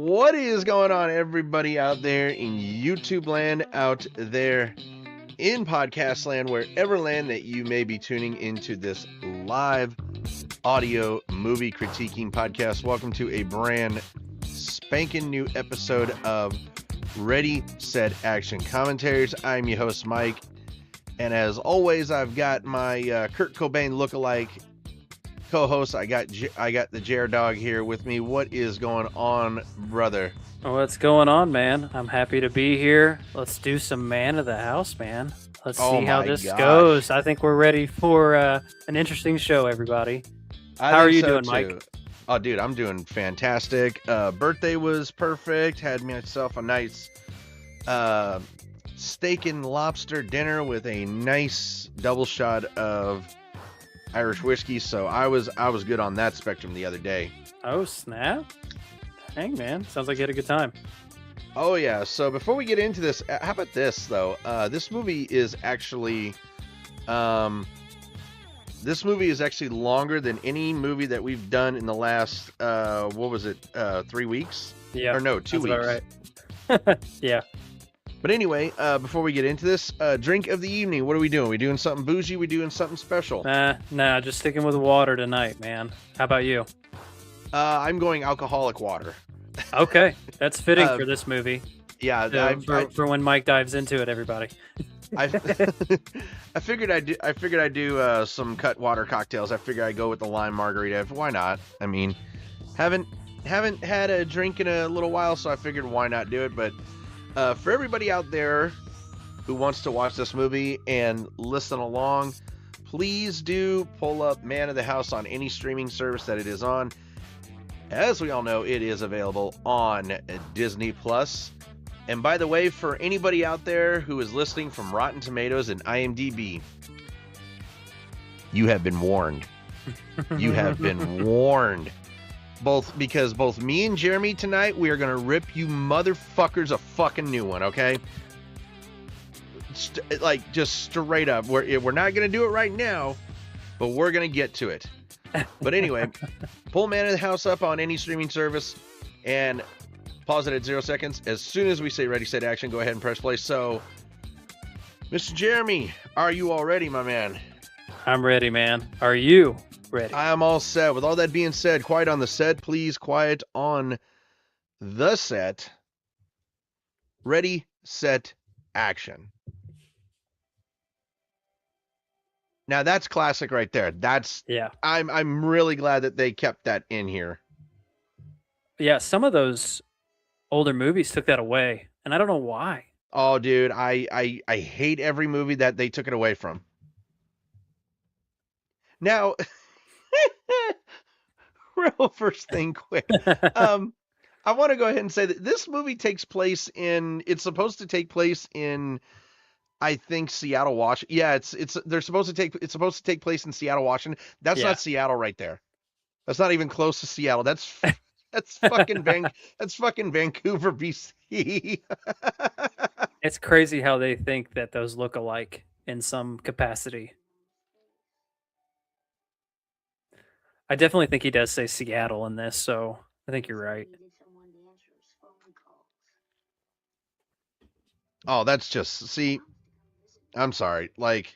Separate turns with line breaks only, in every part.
What is going on, everybody out there in YouTube land, out there in podcast land, wherever land that you may be tuning into this live audio movie critiquing podcast? Welcome to a brand spanking new episode of Ready, Set, Action Commentaries. I'm your host, Mike, and as always, I've got my Kurt Cobain lookalike co-host. I got the Jared Dog here with me. What is going on, brother?
What's going on, man? I'm happy to be here. Let's do some man of the house, man. Let's see how this goes. I think we're ready for an interesting show, everybody. How are you doing, Mike?
Oh, dude, I'm doing fantastic. Birthday was perfect. Had myself a nice steak and lobster dinner with a nice double shot of Irish whiskey, so I was good on that spectrum the other day.
Oh, snap. Dang, man. Sounds like you had a good time.
Oh, yeah. So before we get into this, how about this, though? This movie is actually longer than any movie that we've done in the last, 3 weeks?
Yeah.
Or no, 2 weeks.
About right. Yeah.
But anyway, before we get into this, drink of the evening, what are we doing? We doing something bougie? We doing something special?
Nah, just sticking with water tonight, man. How about you?
I'm going alcoholic water.
Okay, that's fitting for this movie.
Yeah,
for when Mike dives into it, everybody.
I figured I'd do some cut water cocktails. I figured I'd go with the lime margarita. Why not? I mean, haven't had a drink in a little while, so I figured why not do it. But for everybody out there who wants to watch this movie and listen along, please do pull up Man of the House on any streaming service that it is on. As we all know, it is available on Disney Plus. And by the way, for anybody out there who is listening from Rotten Tomatoes and IMDb, you have been warned. You have been warned. Because both me and Jeremy tonight, we are going to rip you motherfuckers a fucking new one, okay? Just straight up. We're not going to do it right now, but we're going to get to it. But anyway, pull Man of the House up on any streaming service and pause it at 0 seconds. As soon as we say ready, set, action, go ahead and press play. So, Mr. Jeremy, are you all ready, my man?
I'm ready, man. Are you ready?
I am all set. With all that being said, quiet on the set, please. Quiet on the set. Ready, set, action. Now that's classic right there.
Yeah.
I'm really glad that they kept that in here.
Yeah, some of those older movies took that away, and I don't know why.
Oh, dude, I hate every movie that they took it away from. Now, real first thing quick. I want to go ahead and say that this movie it's supposed to take place in, I think, Seattle, Washington. Yeah, it's supposed to take place in Seattle, Washington. That's not Seattle right there. That's not even close to Seattle. That's fucking Vancouver, BC.
It's crazy how they think that those look alike in some capacity. I definitely think he does say Seattle in this, so I think you're right.
Oh, that's I'm sorry. Like,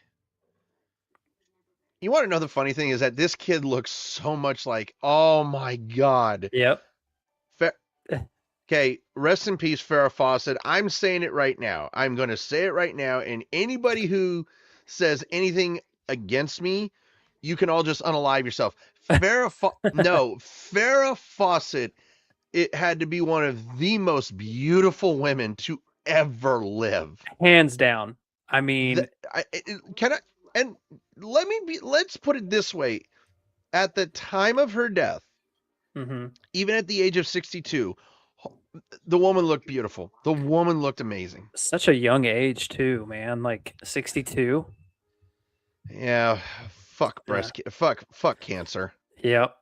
you want to know the funny thing is that this kid looks so much like, oh my God.
Yep.
Okay, rest in peace, Farrah Fawcett. I'm saying it right now. I'm going to say it right now, and anybody who says anything against me, you can all just unalive yourself. Farrah Fawcett, it had to be one of the most beautiful women to ever live.
Hands down. I mean,
let's put it this way. At the time of her death, even at the age of 62, the woman looked beautiful. The woman looked amazing.
Such a young age too, man. Like 62.
Yeah. Fuck fuck cancer.
Yep.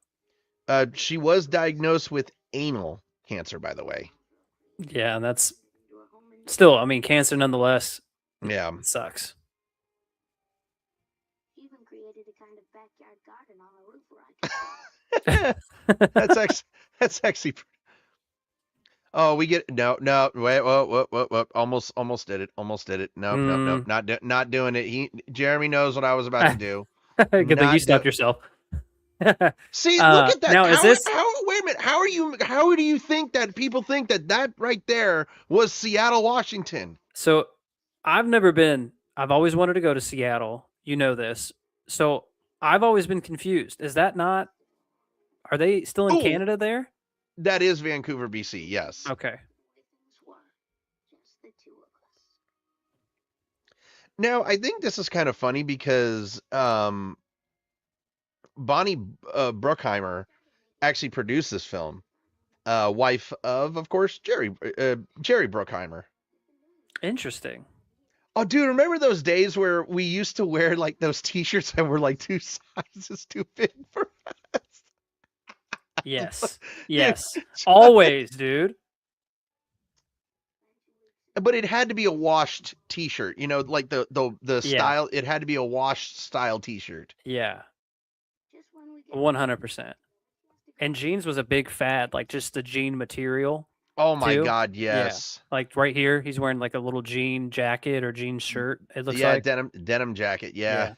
She was diagnosed with anal cancer, by the way.
Yeah, and that's still, I mean, cancer nonetheless.
Yeah.
It sucks.
Even created a kind of backyard garden on the roof where I
That's actually Oh, we get no. Wait, whoa. Almost did it. Almost did it. Nope.
Mm.
Not doing it. Jeremy knows what I was about to do.
Good thing you
Not do.
stopped yourself.
See, look at that.
Now, is this
Wait a minute. How do you think that people think that right there was Seattle, Washington?
so? I've never been. I've always wanted to go to Seattle. You know this. So I've always been confused. Is that not? Are they still in
Oh,
Canada there?
that is Vancouver, BC. Yes.
Okay.
Now, I think this is kind of funny because Bonnie Bruckheimer actually produced this film. Wife of course, Jerry Bruckheimer.
Interesting.
Oh, dude, remember those days where we used to wear like those T-shirts that were like 2 sizes too big for us?
Yes.
Dude,
Yes. Always, dude.
but it had to be a washed T-shirt. You know, like the
Yeah.
style. It had to be a washed style T-shirt.
Yeah. 100%. And jeans was a big fad, like just the jean material
Oh my
too.
God,
Yeah.
yes.
Like right here, he's wearing like a little jean jacket or jean shirt. It looks
Yeah,
like.
denim jacket. Yeah.
Yeah.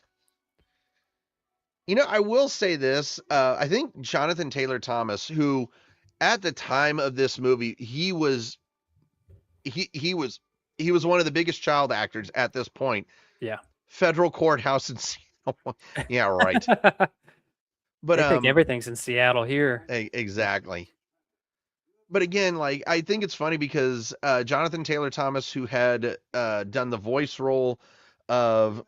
You know, I will say this. I think Jonathan Taylor Thomas, who at the time of this movie, he was one of the biggest child actors at this point.
Yeah.
Federal courthouse in Seattle. Yeah, right. But
They think everything's in Seattle here.
exactly. But again, like I think it's funny because Jonathan Taylor Thomas, who had done the voice role of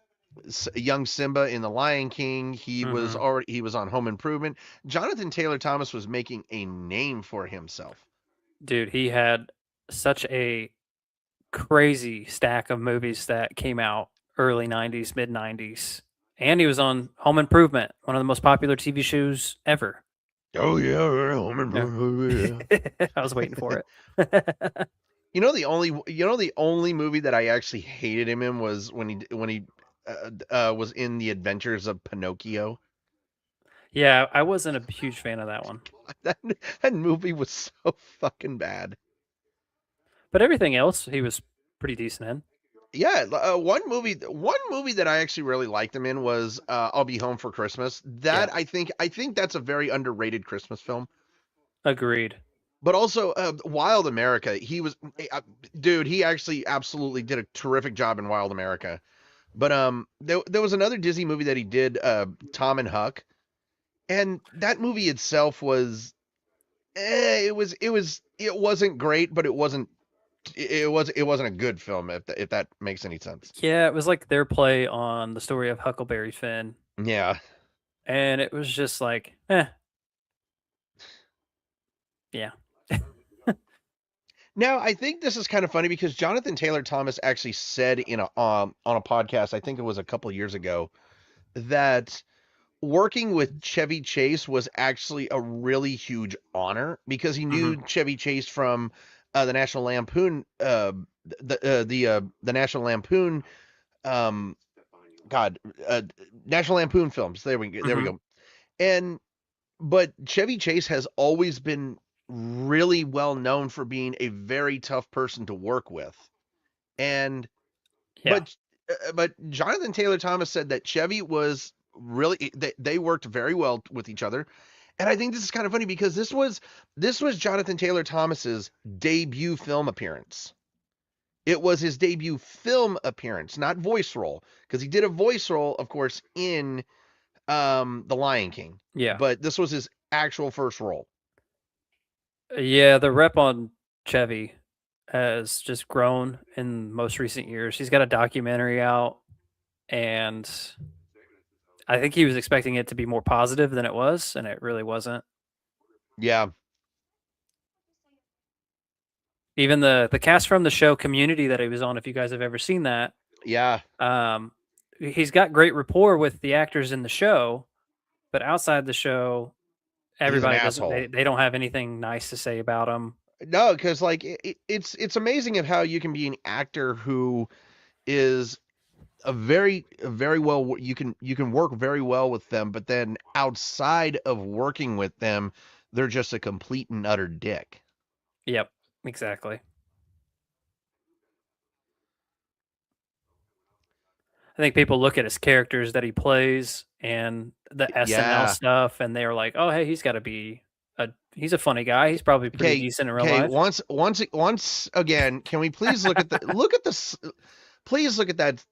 young Simba in The Lion King, he
Mm-hmm.
was on Home Improvement. Jonathan Taylor Thomas was making a name for himself.
Dude, he had such a crazy stack of movies that came out early 90s, mid 90s. And he was on Home Improvement, one of the most popular TV shows ever.
Oh yeah, Home Improvement.
Yeah. I was waiting for it.
The only movie that I actually hated him in was when he was in The Adventures of Pinocchio.
Yeah, I wasn't a huge fan of that one.
That that movie was so fucking bad.
But everything else he was pretty decent in.
Yeah, one movie that I actually really liked him in was I'll Be Home for Christmas.
Yeah.
That I think that's a very underrated Christmas film.
Agreed.
But also Wild America. Dude, he actually absolutely did a terrific job in Wild America. But there was another Disney movie that he did, Tom and Huck, and that movie itself was it wasn't great, but it wasn't a good film if that makes any sense.
Yeah, it was like their play on the story of Huckleberry Finn.
Yeah.
And it was just like, yeah.
Now, I think this is kind of funny because Jonathan Taylor Thomas actually said in a on a podcast, I think it was a couple of years ago, that working with Chevy Chase was actually a really huge honor because he knew Chevy Chase from the National Lampoon, the National Lampoon, um, National Lampoon films. There we go. And but Chevy Chase has always been really well known for being a very tough person to work with. And
Yeah.
but Jonathan Taylor Thomas said that Chevy was really they worked very well with each other. And I think this is kind of funny because this was Jonathan Taylor Thomas's debut film appearance. It was his debut film appearance, not voice role, because he did a voice role, of course, in The Lion King.
Yeah.
But this was his actual first role.
Yeah, the rep on Chevy has just grown in most recent years. He's got a documentary out, and I think he was expecting it to be more positive than it was, and it really wasn't.
Yeah.
Even the cast from the show Community that he was on, if you guys have ever seen that,
Yeah.
He's got great rapport with the actors in the show, but outside the show, everybody doesn't. They don't have anything nice to say about him.
No, because like it's amazing of how you can be an actor who is a very well, you can work very well with them, but then outside of working with them, they're just a complete and utter dick.
Yep. Exactly. I think people look at his characters that he plays and the SNL
Yeah.
stuff, and they're like, "Oh, hey, he's a funny guy. He's probably pretty
Okay.
decent in real
Okay.
life."
Once again, can we please look at please look at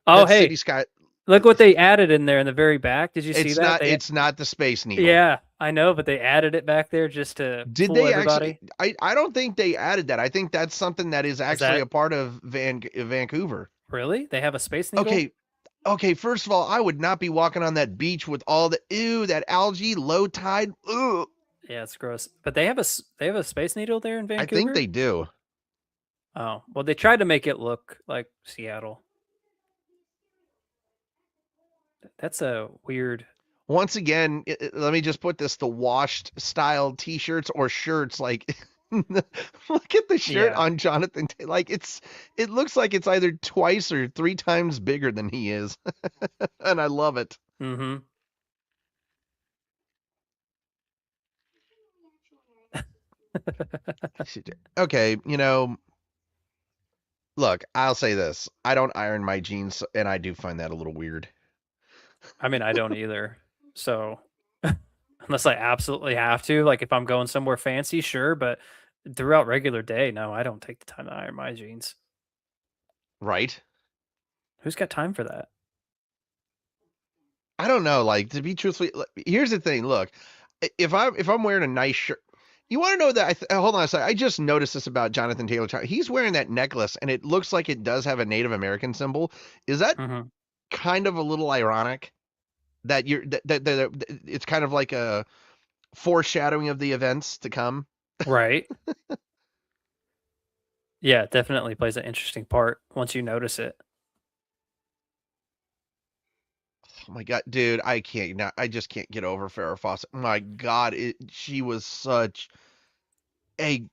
Oh,
that
hey,
city sky.
look what they added in there in the very back. Did you see that?
It's not the Space Needle.
Yeah, I know, but they added it back there just to
Did
fool
they actually?
everybody.
I don't think they added that. I think that's something that is actually a part of Vancouver.
Really? They have a Space Needle?
Okay. Okay, first of all, I would not be walking on that beach with all that algae, low tide. Ugh.
Yeah, it's gross. But they have a Space Needle there in
I
Vancouver?
think they do.
Oh, well, they tried to make it look like Seattle. That's a weird.
Once again, let me just put this: the washed style T-shirts or shirts. Like, look at the shirt on Jonathan. Like, it looks like it's either twice or three times bigger than he is, and I love it.
Mm-hmm.
Okay, look, I'll say this: I don't iron my jeans, and I do find that a little weird.
I mean, I don't either. So, unless I absolutely have to, like if I'm going somewhere fancy, sure, but throughout regular day, no, I don't take the time to iron my jeans.
Right?
Who's got time for that?
I don't know. Like, to be truthfully, here's the thing. Look, if I'm wearing a nice shirt, you want to know that? Hold on a second. I just noticed this about Jonathan Taylor. He's wearing that necklace, and it looks like it does have a Native American symbol. Is that kind of a little ironic? That it's kind of like a foreshadowing of the events to come.
Right. Yeah, it definitely plays an interesting part once you notice it.
Oh my god, dude, I just can't get over Farrah Fawcett. My god, she was such a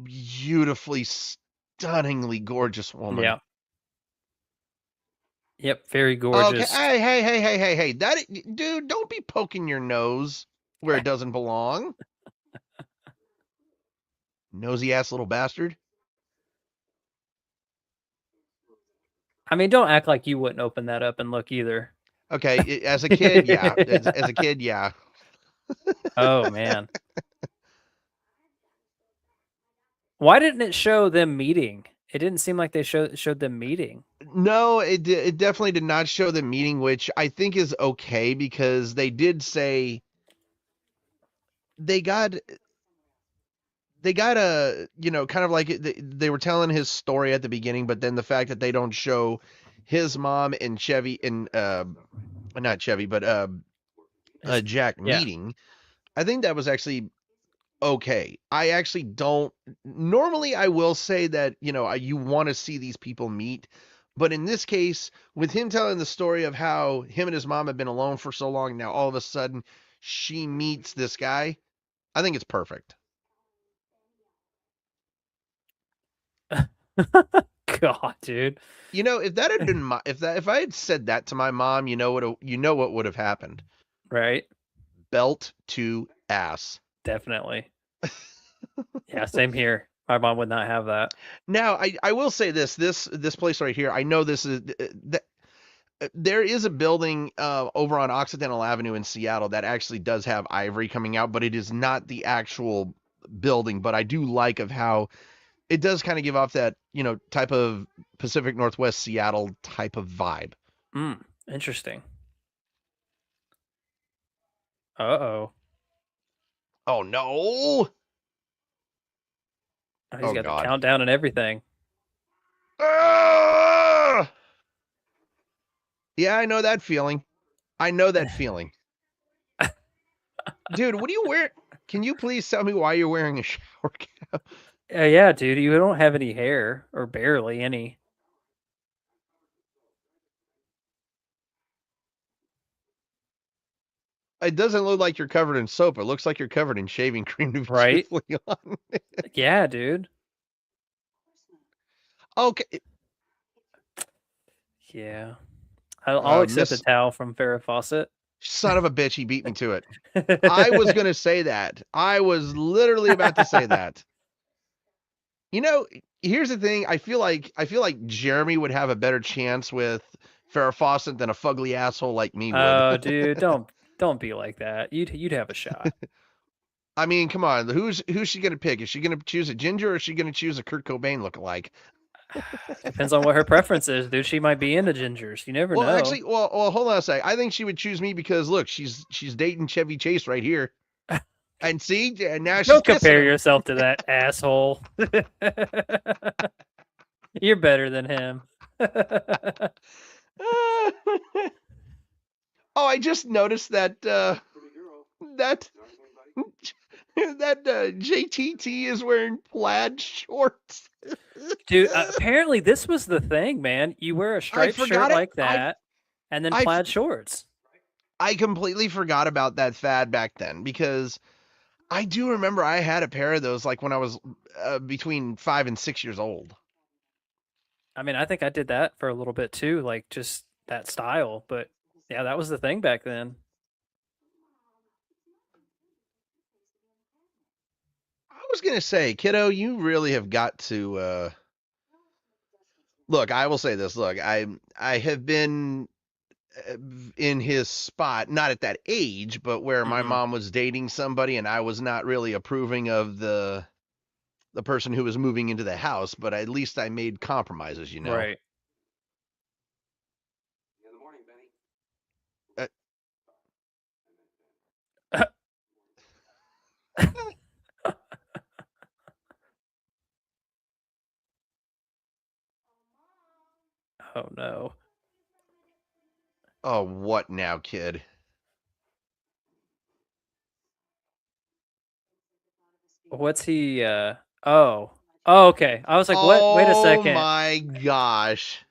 beautifully, stunningly gorgeous woman.
Yeah. Yep, very
Okay,
gorgeous.
hey, dude, don't be poking your nose where it doesn't belong. Nosy ass little bastard.
I mean, don't act like you wouldn't open that up and look either.
Okay, as a kid, yeah. As a kid, yeah.
Oh man. Why didn't it show them meeting? It didn't seem like they showed them meeting.
No, it definitely did not show the meeting, which I think is okay because they did say they got a, kind of like they were telling his story at the beginning, but then the fact that they don't show his mom and Chevy and not Chevy, but Jack meeting, I think that was actually okay. I actually don't normally. I will say that you want to see these people meet, but in this case, with him telling the story of how him and his mom have been alone for so long, now all of a sudden she meets this guy, I think it's perfect.
God, dude.
If that had been if I had said that to my mom, what would have happened?
Right?
Belt to ass.
Definitely. Yeah, same here. My mom would not have that.
Now, I will say this place right here, I know this is there is a building over on Occidental Avenue in Seattle that actually does have ivory coming out, but it is not the actual building. But I do like of how it does kind of give off that, type of Pacific Northwest Seattle type of vibe.
Interesting. Uh-oh.
Oh, no.
Oh, he's got the countdown and everything.
Yeah, I know that feeling. Dude, what are you wearing? Can you please tell me why you're wearing a shower cap?
Yeah, dude, you don't have any hair, or barely any.
It doesn't look like you're covered in soap. It looks like you're covered in shaving cream, to be truthfully honest.
Yeah, dude.
Okay.
Yeah. I'll accept a towel from Farrah Fawcett.
Son of a bitch, he beat me to it. I was going to say that. I was literally about to say that. You know, here's the thing. I feel like Jeremy would have a better chance with Farrah Fawcett than a fugly asshole like me would.
Oh, dude, don't be like that. You'd have a shot.
I mean, come on. Who's she gonna pick? Is she gonna choose a ginger or is she gonna choose a Kurt Cobain lookalike?
Depends on what her preference is, dude. She might be into gingers. You never
Well,
know.
actually, well, hold on a sec. I think she would choose me because look, she's dating Chevy Chase right here, and see, and now she's
Don't
kissing
compare
him.
yourself to that asshole. You're better than him.
Oh, I just noticed that that JTT is wearing plaid shorts.
Dude, apparently this was the thing, man. You wear a striped shirt
forgot it.
like that, and then
I-
plaid shorts.
I completely forgot about that fad back then because I do remember I had a pair of those like when I was between 5 and 6 years old.
I mean, I think I did that for a little bit too, like just that style. But yeah, that was the thing back then.
I was gonna say, kiddo, you really have got to look. I will say this. Look, I have been in his spot, not at that age, but where my mom was dating somebody and I was not really approving of the person who was moving into the house, but at least I made compromises, you know.
Right. Oh no.
Oh, what now, kid?
What's he oh. Oh, okay. I was like, what? Wait a second.
Oh my gosh.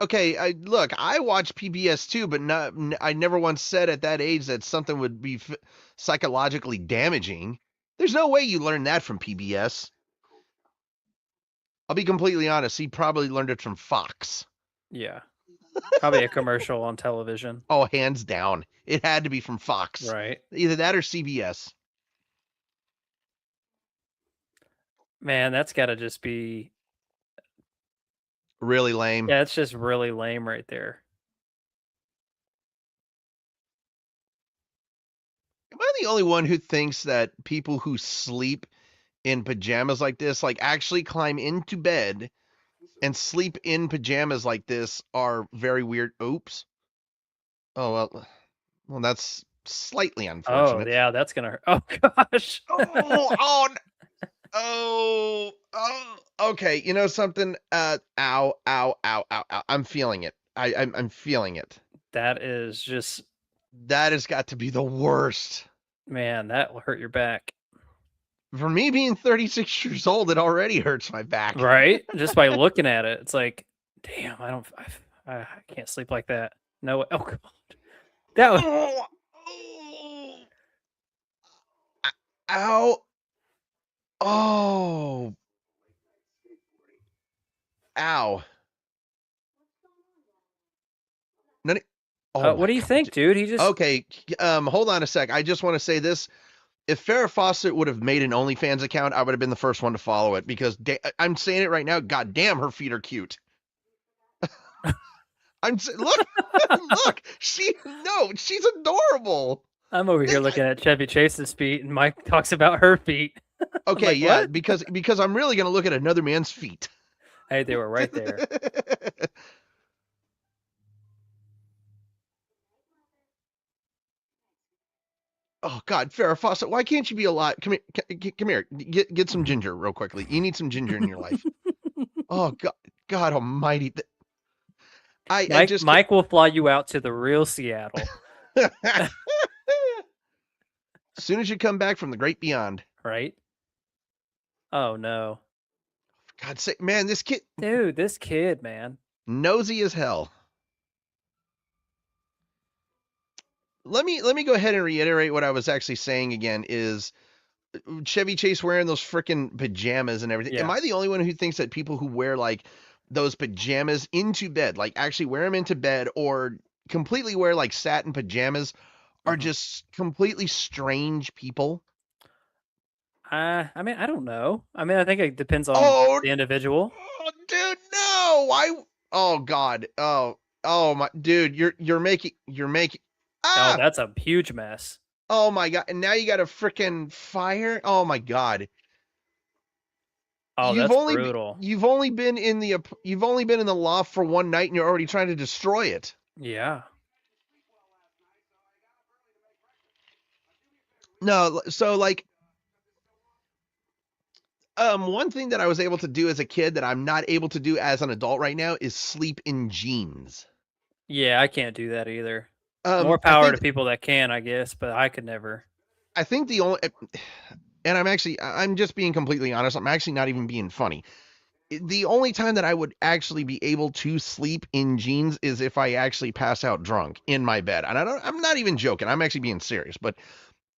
Okay, look, I watch PBS too, but I never once said at that age that something would be psychologically damaging. There's no way you learn that from PBS. I'll be completely honest, he probably learned it from Fox.
Yeah. Probably a commercial on television.
Oh, hands down. It had to be from Fox.
Right.
Either that or CBS.
Man, that's got to just be
really lame.
Yeah, it's just really lame right there.
Am I the only one who thinks that people who sleep in pajamas like this, like actually climb into bed and sleep in pajamas like this, are very weird? Oops. Oh, well, that's slightly unfortunate.
Oh, yeah, that's gonna hurt. Oh gosh.
Oh, okay. You know something? Ow. I'm feeling it. I'm feeling it.
That is just.
That has got to be the worst.
Man, that will hurt your back.
For me being 36 years old, it already hurts my back.
Right? Just by looking at it, it's like, damn, I can't sleep like that. No, oh god, that was.
Ow. Oh. Ow. None. Oh,
what do you think, dude? He just.
Okay. Hold on a sec. I just want to say this. If Farrah Fawcett would have made an OnlyFans account, I would have been the first one to follow it because I'm saying it right now. God damn, her feet are cute. Look, she's adorable.
I'm over here looking at Chevy Chase's feet, and Mike talks about her feet.
Okay,
like,
yeah,
what?
because I'm really gonna look at another man's feet.
Hey, they were right there.
Oh God, Farrah Fawcett, why can't you be alive? Come here, get some ginger real quickly. You need some ginger in your life. Oh God Almighty!
Mike will fly you out to the real Seattle.
As soon as you come back from the great beyond.
Right? Oh no!
For God's sake, man, this kid.
Dude, this kid, man.
Nosy as hell. Let me go ahead and reiterate what I was actually saying again is Chevy Chase wearing those freaking pajamas and everything.
Yeah.
Am I the only one who thinks that people who wear like those pajamas into bed, like actually wear them into bed or completely wear like satin pajamas are just completely strange people.
I mean, I don't know. I mean, I think it depends on the individual.
Oh, dude, no! Oh God! Oh my, dude, you're making.
Oh, that's a huge mess.
Oh my God! And now you got a freaking fire. Oh my God!
Oh, that's brutal.
You've only been in the loft for one night, and you're already trying to destroy it.
Yeah.
No, so like, one thing that I was able to do as a kid that I'm not able to do as an adult right now is sleep in jeans.
Yeah, I can't do that either. More power to people that can, I guess, but I could never.
I think the only, and I'm just being completely honest. I'm actually not even being funny. The only time that I would actually be able to sleep in jeans is if I actually pass out drunk in my bed. And I'm not even joking. I'm actually being serious, but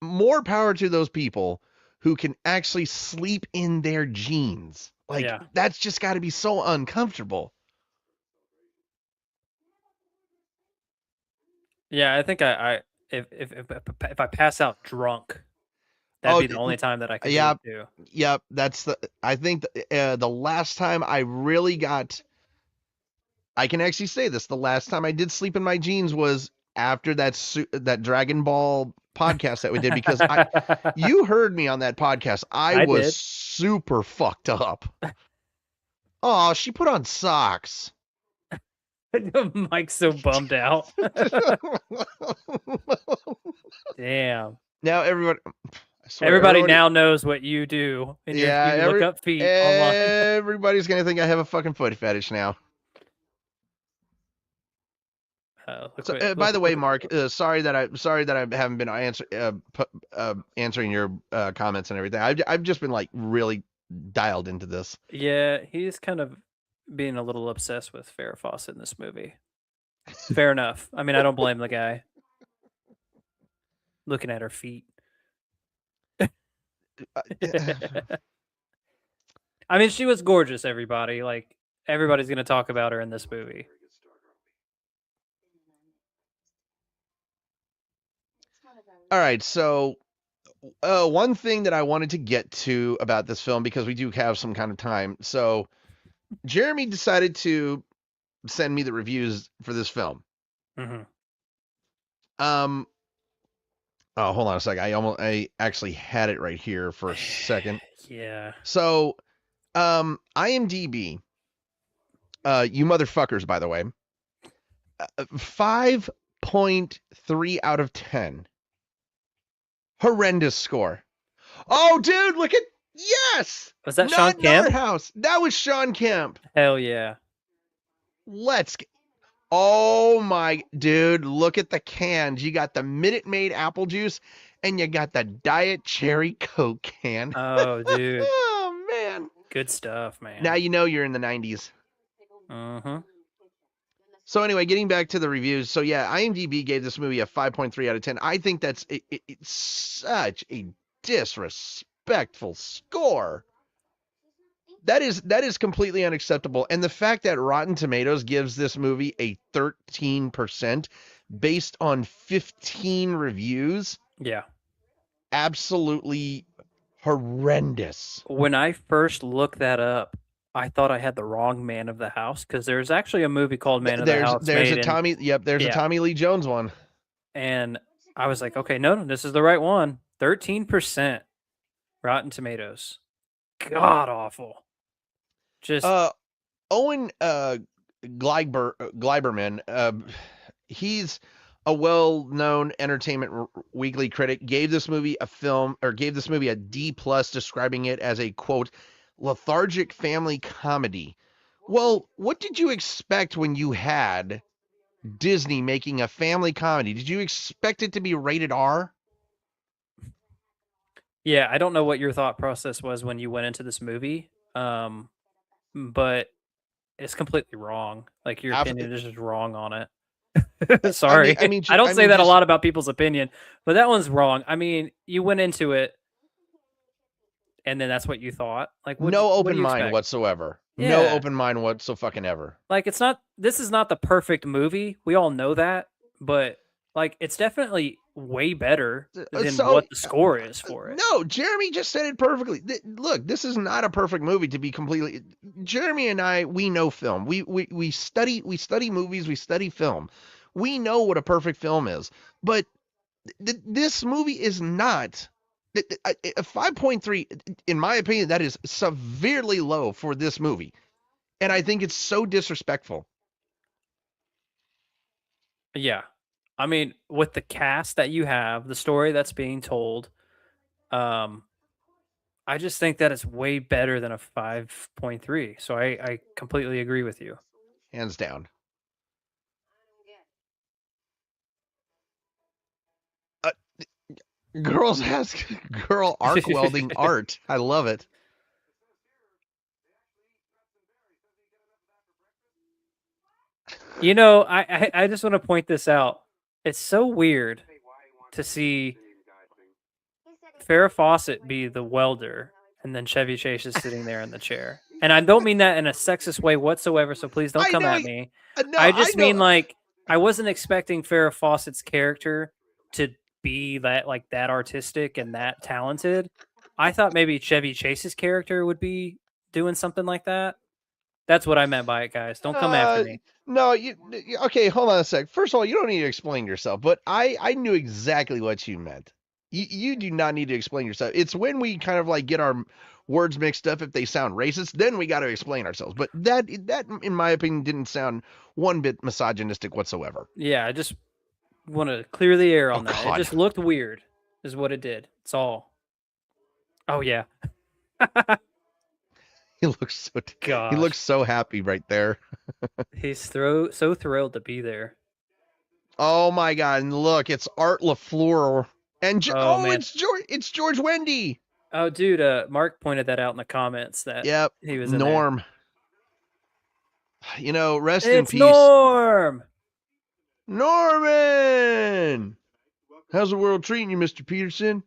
more power to those people who can actually sleep in their jeans. Like, that's just got to be so uncomfortable.
Yeah, I think if I pass out drunk, that'd be the only time that I could do it too.
Yep, I think the last time I really got, I can actually say this, the last time I did sleep in my jeans was after that Dragon Ball podcast that we did, because you heard me on that podcast. I was super fucked up. Oh, she put on socks.
Mike's so bummed out. Damn.
Now
everybody now knows what you do. And you look up feet online.
Everybody's gonna think I have a fucking foot fetish now. By the way, Mark, sorry that I haven't been answering your comments and everything. I've just been like really dialed into this.
Yeah, he's kind of being a little obsessed with Farrah Fawcett in this movie. Fair enough. I mean, I don't blame the guy. Looking at her feet. I mean, she was gorgeous, everybody. Like, everybody's going to talk about her in this movie.
All right, so one thing that I wanted to get to about this film, because we do have some kind of time. So Jeremy decided to send me the reviews for this film.
Mm-hmm.
Oh, hold on a second. I actually had it right here for a second.
Yeah.
So, IMDb, you motherfuckers, by the way, 5.3 out of 10. Horrendous score. Oh, dude, look at, yes!
Was that Sean Kemp?
House. That was Sean Kemp.
Hell yeah.
Oh my, dude, look at the cans. You got the Minute Maid apple juice and you got the Diet Cherry Coke can.
Oh, dude.
Oh, man.
Good stuff, man.
Now you know you're in the 90s.
Uh-huh.
So anyway, getting back to the reviews. So yeah, IMDb gave this movie a 5.3 out of 10. I think that's it's such a disrespectful score. That is completely unacceptable. And the fact that Rotten Tomatoes gives this movie a 13% based on 15 reviews.
Yeah.
Absolutely horrendous.
When I first looked that up, I thought I had the wrong Man of the House, because there's actually a movie called Man of the House.
There's a Tommy Lee Jones one.
And I was like, okay, no, this is the right one. 13% Rotten Tomatoes. God awful. Just
Owen Gleiberman, he's a well-known Entertainment Weekly critic, gave this movie a D+, describing it as a, quote, lethargic family comedy. Well, what did you expect when you had Disney making a family comedy? Did you expect it to be rated R?
Yeah, I don't know what your thought process was when you went into this movie, but it's completely wrong. Like, your opinion is just wrong on it. Sorry. I don't say that a lot about people's opinion, but that one's wrong. I mean, you went into it, and then that's what you thought. Like,
no open mind whatsoever. Yeah. No open mind whatsoever.
Like, this is not the perfect movie. We all know that, but Like, it's definitely way better than
So,
what the score is for it.
no, Jeremy just said it perfectly. Look, this is not a perfect movie to be completely. Jeremy and I, we know film. We study movies. We study film. We know what a perfect film is. But this movie is not. A 5.3, in my opinion, that is severely low for this movie, and I think it's so disrespectful.
Yeah. I mean, with the cast that you have, the story that's being told, um, I just think that it's way better than a 5.3. So I completely agree with you.
Hands down. Uh, girls has girl arc welding art. I love it.
You know, I just want to point this out. It's so weird to see Farrah Fawcett be the welder, and then Chevy Chase is sitting there in the chair. And I don't mean that in a sexist way whatsoever, so please don't come at me.
No,
I just mean,
know.
like, I wasn't expecting Farrah Fawcett's character to be that artistic and that talented. I thought maybe Chevy Chase's character would be doing something like that. That's what I meant by it, guys. Don't come after me.
No, okay, hold on a sec. First of all, you don't need to explain yourself, but I knew exactly what you meant. You do not need to explain yourself. It's when we kind of like get our words mixed up if they sound racist, then we got to explain ourselves. But that in my opinion didn't sound one bit misogynistic whatsoever.
Yeah, I just want to clear the air on that.
God.
It just looked weird, is what it did. It's all. Oh yeah.
He looks so happy right there.
He's so thrilled to be there.
Oh my God! And look, it's Art LaFleur, and
man.
it's George Wendt.
Oh, dude, Mark pointed that out in the comments that he was in
Norm.
There.
You know, rest in peace.
Norm!
Norman! How's the world treating you, Mr. Peterson?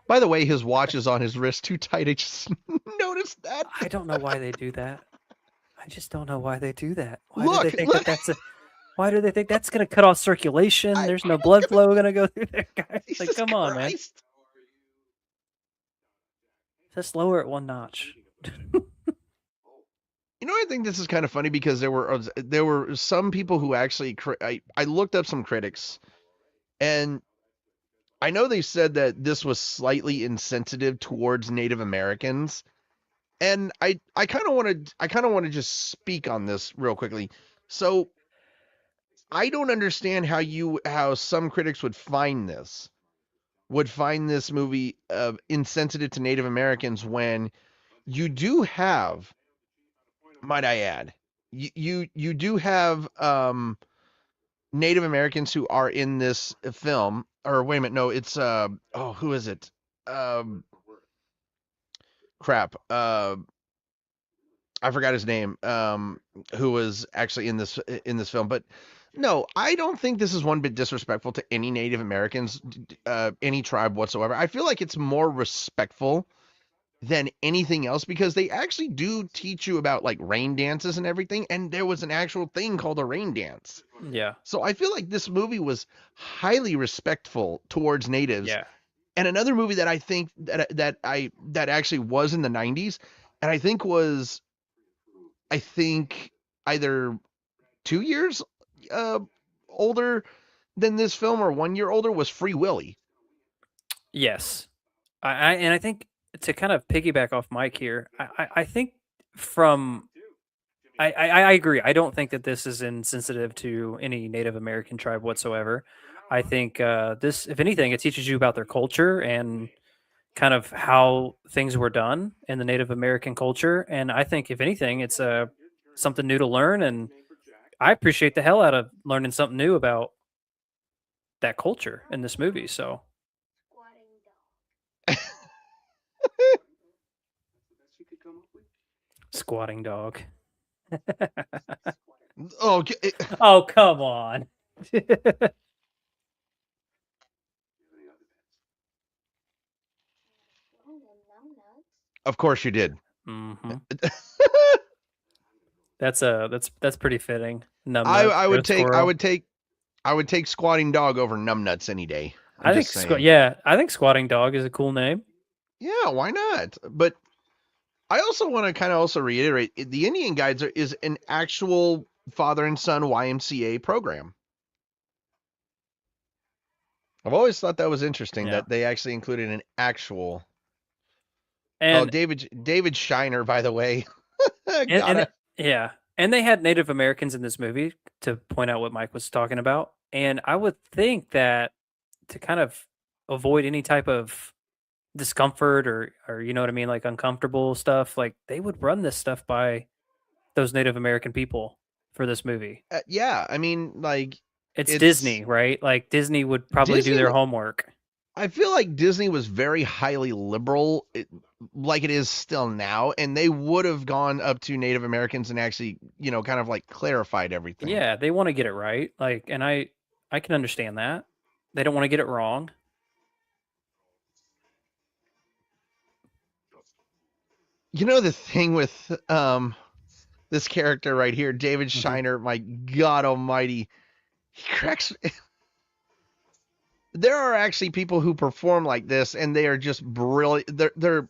By the way, his watch is on his wrist too tight. I just noticed that.
I don't know why they do that. I just don't know why they do that. Why
do
they think that's going to cut off circulation? There's no blood flow going to go through there, guys.
Jesus
like, come on, man.
Christ.
Just lower it one notch.
You know, I think this is kind of funny because there were some people who actually I looked up some critics, and I know they said that this was slightly insensitive towards Native Americans, and I kind of want to just speak on this real quickly. So I don't understand how some critics would find this movie insensitive to Native Americans when you do have, might I add, you do have Native Americans who are in this film. Or wait a minute, no, it's who is it? Crap. I forgot his name. Who was actually in this film? But no, I don't think this is one bit disrespectful to any Native Americans, any tribe whatsoever. I feel like it's more respectful than anything else because they actually do teach you about like rain dances and everything, and there was an actual thing called a rain dance.
Yeah.
So I feel like this movie was highly respectful towards natives.
Yeah.
And another movie that I think that actually was in the 90s, and I think either 2 years older than this film or 1 year older, was Free Willy.
Yes. I think to kind of piggyback off Mike here, I think from I agree. I don't think that this is insensitive to any Native American tribe whatsoever. I think this, if anything, it teaches you about their culture and kind of how things were done in the Native American culture. And I think, if anything, it's something new to learn. And I appreciate the hell out of learning something new about that culture in this movie. So. Squatting dog. Oh, come on.
Of course you did.
Mm-hmm. That's pretty fitting.
I would take I would take Squatting Dog over Numbnuts any day. I'm just saying.
I think Squatting Dog is a cool name.
Yeah, why not? But I also want to kind of also reiterate the Indian Guides is an actual father and son YMCA program. I've always thought that was interesting that they actually included an actual.
And
David Shiner, by the way.
And they had Native Americans in this movie to point out what Mike was talking about. And I would think that to kind of avoid any type of discomfort or you know what I mean, like uncomfortable stuff, like they would run this stuff by those Native American people for this movie.
Yeah, I mean, like
it's Disney, right? Like Disney would probably do their homework.
I feel like Disney was very highly liberal, like it is still now, and they would have gone up to Native Americans and actually, kind of like clarified everything.
Yeah, they want to get it right. Like, and I can understand that. They don't want to get it wrong.
The thing with this character right here, David Shiner, my God almighty, he cracks. There are actually people who perform like this, and they are just brilliant. They're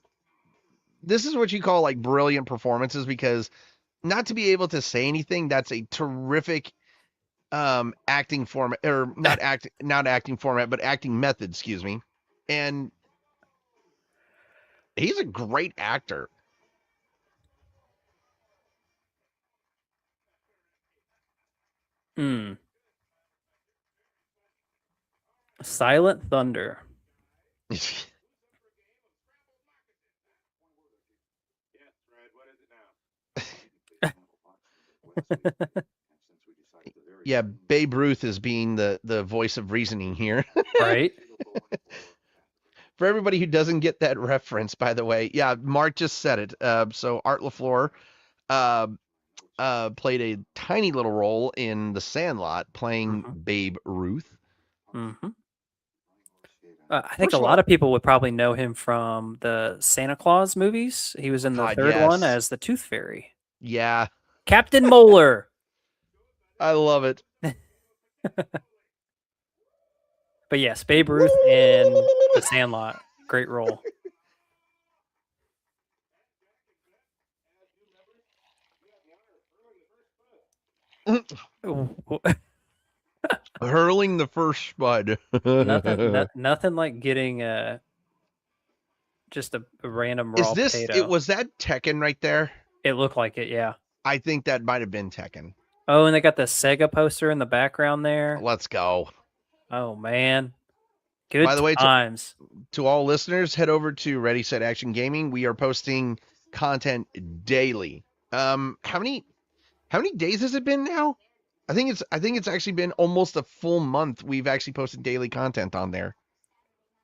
this is what you call like brilliant performances, because not to be able to say anything, that's a terrific acting format, or not acting format, but acting method, excuse me. And he's a great actor.
Silent Thunder.
Yeah, Babe Ruth is being the voice of reasoning here.
Right.
For everybody who doesn't get that reference, by the way, yeah, Mark just said it. So Art LaFleur played a tiny little role in The Sandlot, playing Babe Ruth.
I think a lot of people would probably know him from the Santa Claus movies. He was in the third one as the Tooth Fairy.
Yeah.
Captain Moeller.
I love it.
But yes, Babe Ruth in The Sandlot. Great role.
Hurling the first spud.
nothing like getting just a random raw potato.
Was that Tekken right there?
It looked like it, yeah.
I think that might have been Tekken.
Oh, and they got the Sega poster in the background there.
Let's go.
Oh, man. Good
By the way,
times.
To all listeners, head over to Ready, Set, Action Gaming. We are posting content daily. How many days has it been now? I think it's actually been almost a full month. We've actually posted daily content on there.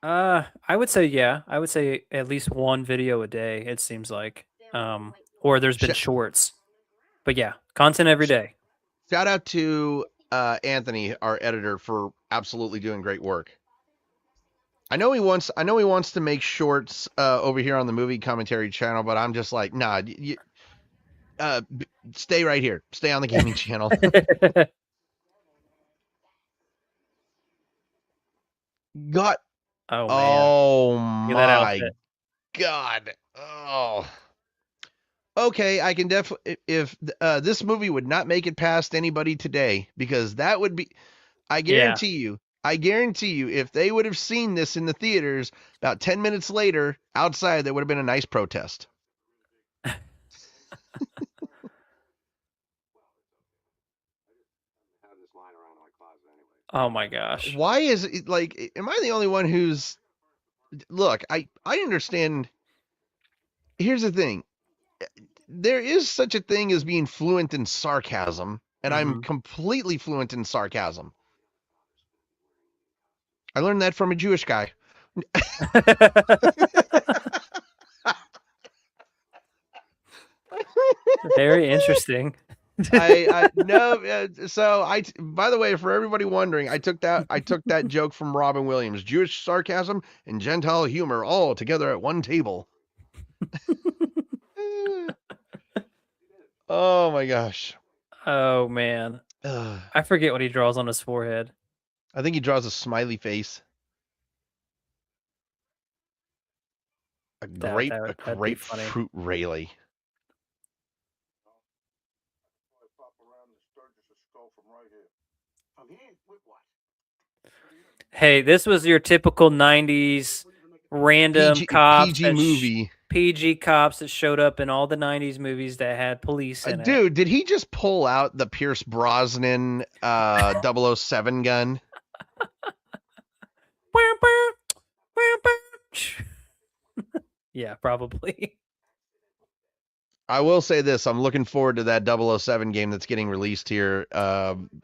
I would say, yeah. I would say at least one video a day, it seems like. Or there's been shorts. But yeah, content every day.
Shout out to Anthony, our editor, for absolutely doing great work. I know he wants to make shorts over here on the movie commentary channel, but I'm just like, nah, stay right here. Stay on the gaming channel. God.
Oh man.
My God. Oh. Okay, I can definitely, if this movie would not make it past anybody today, because that would be, I guarantee you, if they would have seen this in the theaters about 10 minutes later outside, there would have been a nice protest.
Oh my gosh.
Why is it like, am I the only one who's, look, I understand. Here's the thing. There is such a thing as being fluent in sarcasm, and I'm completely fluent in sarcasm. I learned that from a Jewish guy.
Very interesting.
I no. So by the way, for everybody wondering, I took that joke from Robin Williams. Jewish sarcasm and Gentile humor all together at one table. Oh my gosh.
Oh man. I forget what he draws on his forehead.
I think he draws a smiley face. A
That'd be funny.
grapefruit Rayleigh.
Hey, this was your typical '90s random cops
PG movie.
PG cops that showed up in all the '90s movies that had police in it.
Dude, did he just pull out the Pierce Brosnan 007 gun?
Yeah, probably.
I will say this: I'm looking forward to that 007 game that's getting released here.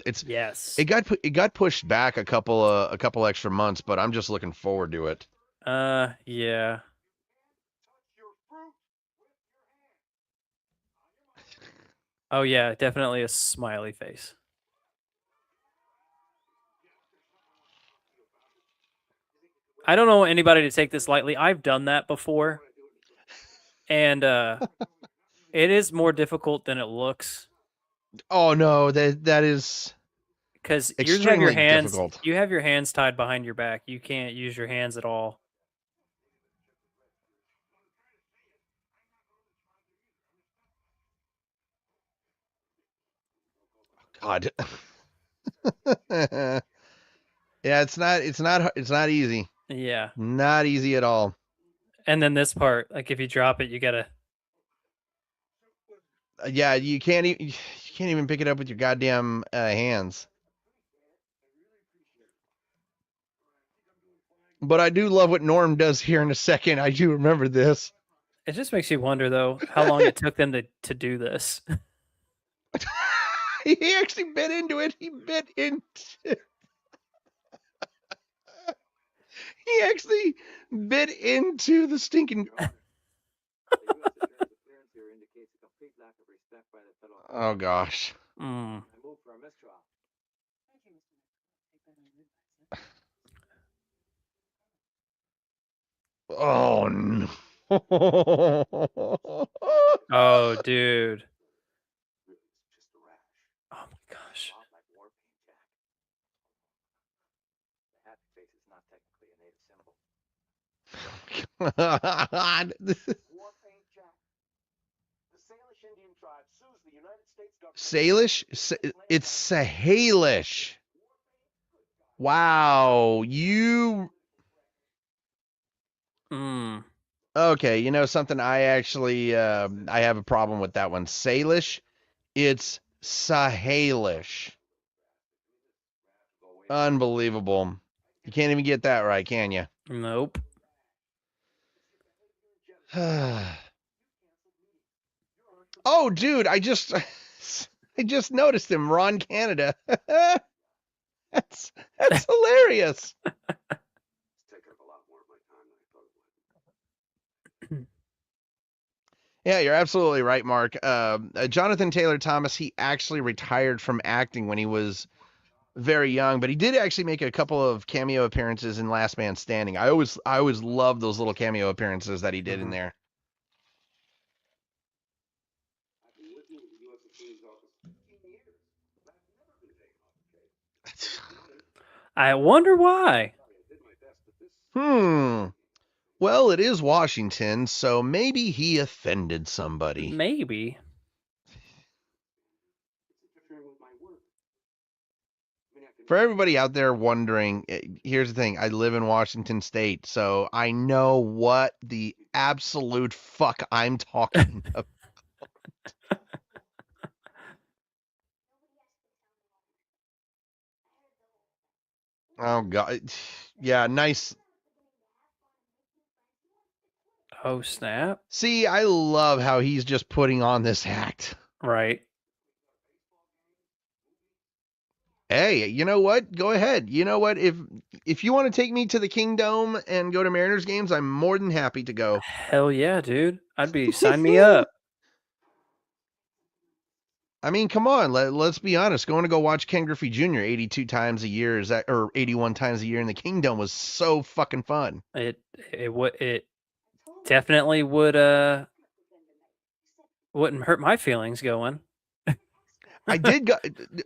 It got pushed back a couple extra months, but I'm just looking forward to it.
Yeah. Oh yeah, definitely a smiley face. I don't know anybody to take this lightly. I've done that before. And it is more difficult than it looks.
Oh no, that is
because
extremely difficult.
You have your hands tied behind your back. You can't use your hands at all.
God. Yeah, it's not easy.
Yeah.
Not easy at all.
And then this part, like if you drop it, you gotta.
Yeah, you can't even pick it up with your goddamn hands. But I do love what Norm does here in a second. I do remember this.
It just makes you wonder, though, how long it took them to do this.
He actually bit into it. He actually bit into the stinking. Oh gosh.
Mm.
Oh no.
Oh, dude. Oh my gosh.
God. Salish? It's Sahalish. Wow, you. Okay, you know something? I actually I have a problem with that one. Salish, it's Sahalish. Unbelievable. You can't even get that right, can you?
Nope.
Oh, dude, I just noticed him, Ron Canada. That's hilarious. Yeah, you're absolutely right, Mark. Jonathan Taylor Thomas, he actually retired from acting when he was very young, but he did actually make a couple of cameo appearances in Last Man Standing. I always loved those little cameo appearances that he did in there.
I wonder why.
Well, it is Washington, so maybe he offended somebody.
Maybe.
For everybody out there wondering, here's the thing. I live in Washington State, so I know what the absolute fuck I'm talking about. Oh, God. Yeah, nice.
Oh, snap.
See, I love how he's just putting on this act.
Right.
Hey, you know what? Go ahead. You know what? If you want to take me to the Kingdome and go to Mariners games, I'm more than happy to go.
Hell yeah, dude. Sign me up.
I mean, come on. Let's be honest. Going to go watch Ken Griffey Jr. 82 times a year or 81 times a year in the Kingdome was so fucking fun.
It definitely would wouldn't hurt my feelings going.
I did go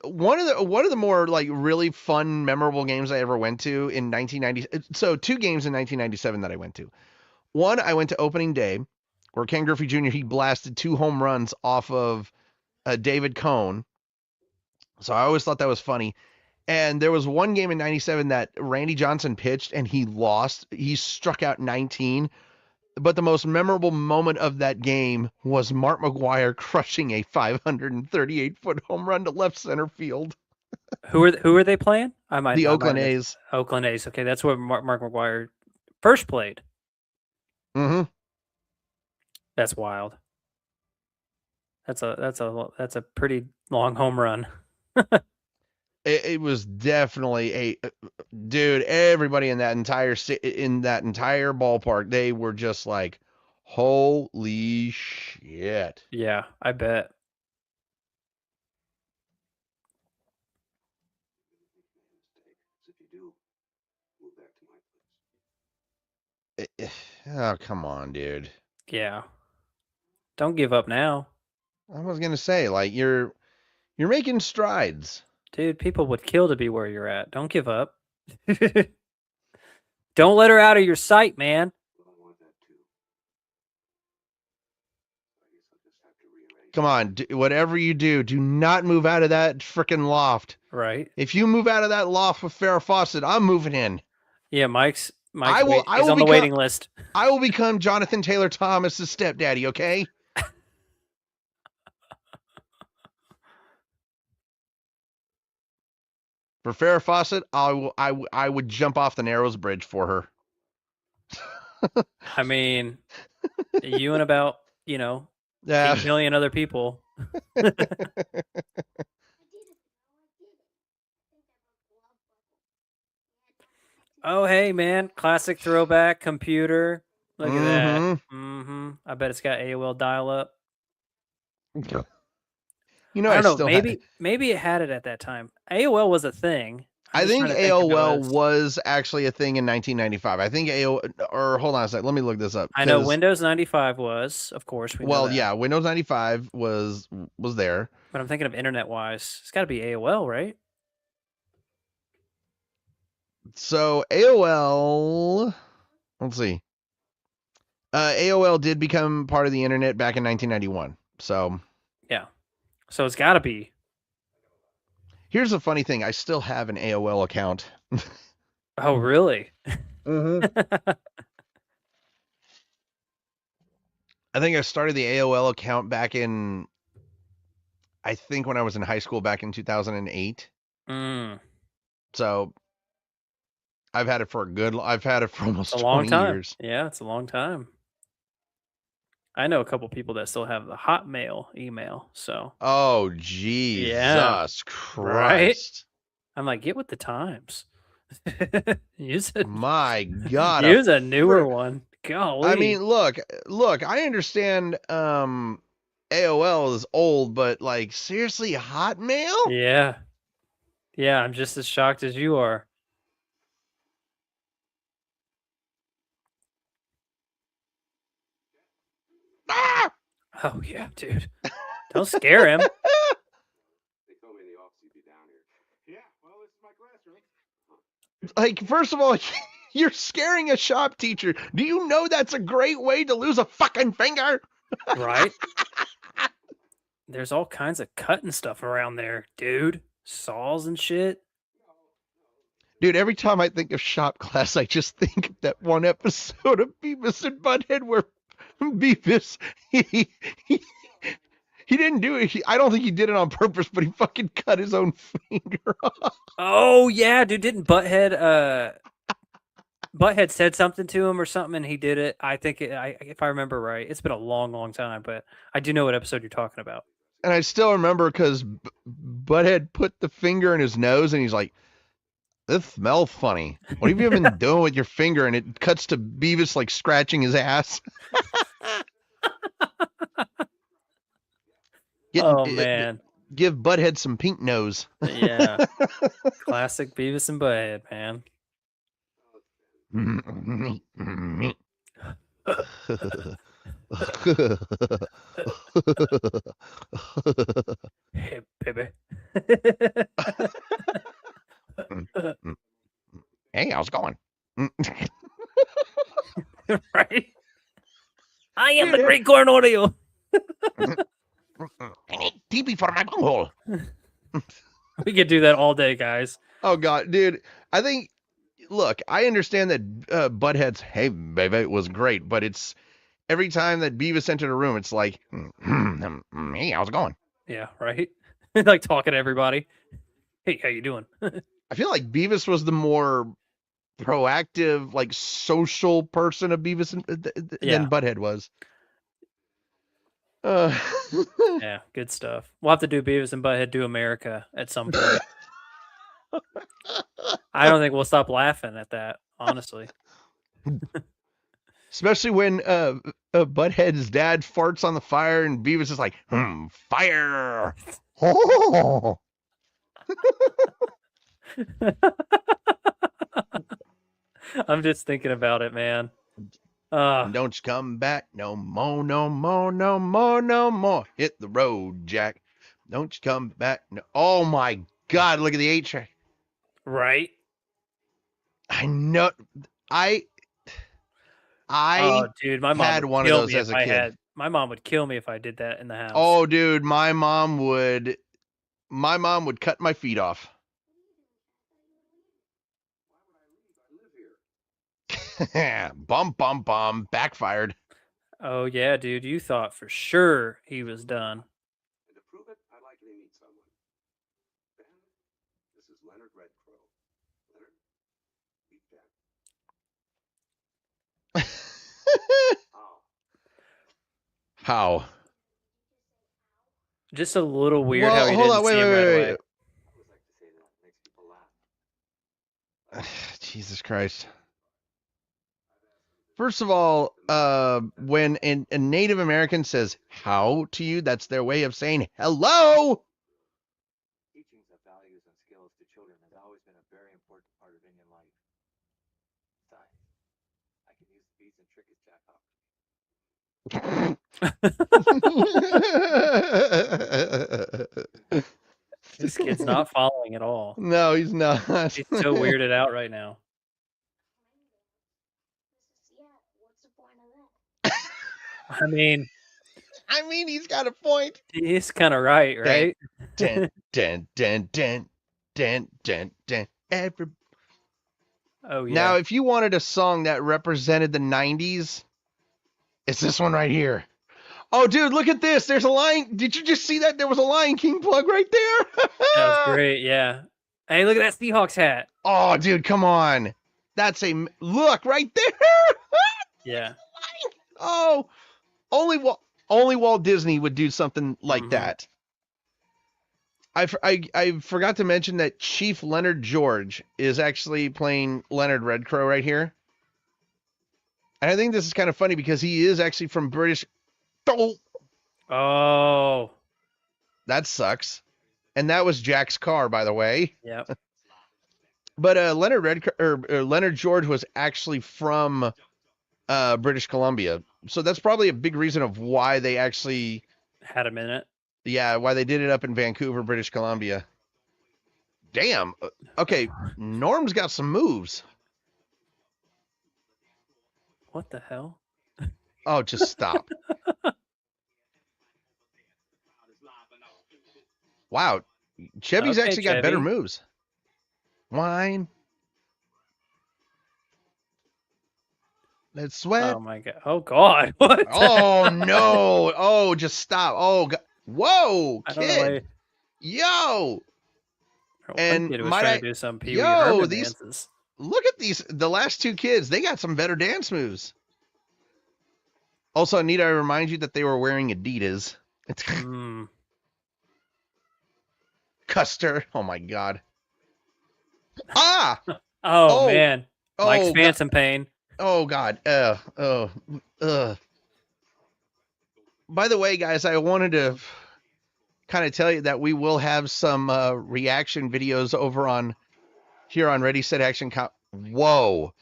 one of the more like really fun, memorable games I ever went to in 1990. So 2 games in 1997 that I went to. One, I went to opening day, where Ken Griffey Jr. he blasted 2 home runs off of David Cone. So I always thought that was funny. And there was one game in 97 that Randy Johnson pitched and he lost. He struck out 19. But the most memorable moment of that game was Mark McGwire crushing a 538-foot home run to left center field.
Who are they playing?
The Oakland A's.
Oakland A's. Okay, that's where Mark McGwire first played.
Mm-hmm.
That's wild. That's a pretty long home run.
It was definitely dude. Everybody in that entire ballpark, they were just like, holy shit.
Yeah, I bet.
Oh, come on, dude.
Yeah. Don't give up now.
I was gonna say, like, you're making strides.
Dude, people would kill to be where you're at. Don't give up. Don't let her out of your sight, man.
Come on, whatever you do not move out of that freaking loft.
Right.
If you move out of that loft with Farrah Fawcett, I'm moving in.
Yeah, Mike's
I will
on the waiting list.
I will become Jonathan Taylor Thomas's stepdaddy, okay? For Farrah Fawcett, I would jump off the Narrows Bridge for her.
I mean, you and about, 8 million other people. Oh, hey, man. Classic throwback computer. Look at that. Mm-hmm. I bet it's got AOL dial-up.
I don't know.
Maybe it had it at that time. AOL was a thing.
I think AOL was actually a thing in 1995. I think hold on a sec. Let me look this up.
I know Windows 95 was, of course.
Yeah, Windows 95 was there.
But I'm thinking of internet-wise. It's got to be AOL, right?
So AOL, let's see. AOL did become part of the internet back in 1991. So
yeah. So it's got to be.
Here's the funny thing. I still have an AOL account.
Oh, really?
Mm-hmm. I think I started the AOL account back in, I think when I was in high school back in 2008. So I've had it for almost 20 years.
Yeah, it's a long time. I know a couple people that still have the Hotmail email. So.
Oh, Jesus Christ! Right?
I'm like, get with the times.
My God!
Use a newer one. Golly.
I mean, look. I understand. AOL is old, but like, seriously, Hotmail?
Yeah. I'm just as shocked as you are.
Ah!
Oh yeah, dude. Don't scare him.
They told me in the office you'd be down here. Yeah, well, this is my classroom.
Like, first of all, you're scaring a shop teacher. Do you know that's a great way to lose a fucking finger?
Right? There's all kinds of cutting stuff around there, dude. Saws and shit.
Dude, every time I think of shop class, I just think of that one episode of Beavis and Butthead where Beavis, he didn't do it. I don't think he did it on purpose, but he fucking cut his own finger off.
Oh, yeah, dude. Didn't Butthead said something to him or something, and he did it? I think, if I remember right. It's been a long, long time, but I do know what episode you're talking about.
And I still remember because Butthead put the finger in his nose, and he's like, this smells funny. What have you been doing with your finger? And it cuts to Beavis like scratching his ass.
Man.
Give Butthead some pink nose.
Yeah. Classic Beavis and Butthead, man. Hey, baby. Right? I am the great Cornelio.
I need TP for my bunghole.
We could do that all day, guys.
Oh God, dude. I think. Look, I understand that Butthead's "Hey baby" was great, but it's every time that Beavis entered a room, it's like, "Hey, how's it going?"
Yeah, right. Like talking to everybody. Hey, how you doing?
I feel like Beavis was the more proactive, like social person of Beavis than Butthead was.
Yeah, good stuff. We'll have to do Beavis and Butthead Do America at some point. I don't think we'll stop laughing at that, honestly.
Especially when Butthead's dad farts on the fire and Beavis is like, fire. Oh.
I'm just thinking about it, man.
Don't you come back no more, no more, no more, no more. Hit the road, Jack. Don't you come back. No. Oh my God, look at the 8-track.
Right?
I know.
Oh, dude, my mom
had
would
one of
kill
those
me
as
if
a
I
kid.
had. My mom would kill me if I did that in the house.
Oh, dude, my mom would cut my feet off. Bum, bum, bum. Backfired.
Oh, yeah, dude. You thought for sure he was done.
And to prove it, I'd like you to meet someone. Ben, this is Leonard Red Crow. Leonard, meet Ben.
How?
Just a little weird
Well,
how he
hold
didn't
on, wait,
see him
wait,
right
wait,
away.
I always like to say that. It makes people laugh.
Jesus Christ. First of all, when a Native American says how to you, that's their way of saying hello.
Teaching of values and skills to children has always been a very important part of Indian life. Besides, I can use the beads and trick his jack off.
This kid's not following at all.
No, he's not.
He's so weirded out right now.
Yeah, what's the point of that?
I mean,
he's got a point.
he's kind of right, right?
Dun, dun, dun, dun, dun, dun, dun.
Oh, yeah.
Now, if you wanted a song that represented the 90s, it's this one right here. Oh, dude, look at this. There's a Lion. Did you just see that? There was a Lion King plug right there.
That was great, yeah. Hey, look at that Seahawks hat.
Oh, dude, come on. That's a look right there.
Yeah.
Oh, only Walt Disney would do something like that. I forgot to mention that Chief Leonard George is actually playing Leonard Red Crow right here. And I think this is kind of funny because he is actually from British.
Oh.
That sucks. And that was Jack's car, by the way.
Yep.
But Leonard George was actually from British Columbia. So that's probably a big reason of why they actually
had a minute.
Yeah, why they did it up in Vancouver, British Columbia. Damn. Okay, Norm's got some moves.
What the hell?
Oh, just stop. Wow. Chevy's actually got better moves. Wine. Let's sweat.
Oh my god. Oh god. What?
Oh no. Oh, just stop. Oh god. Whoa, kid. Yo.
And might I do some Pee Wee Herman dances.
Look at these. The last two kids, they got some better dance moves. Also, need I remind you that they were wearing Adidas. Custer. Oh my god. Ah.
Oh man. Mike's phantom pain.
Oh god. By the way, guys, I wanted to kind of tell you that we will have some reaction videos over on here on Ready Set Action. Whoa.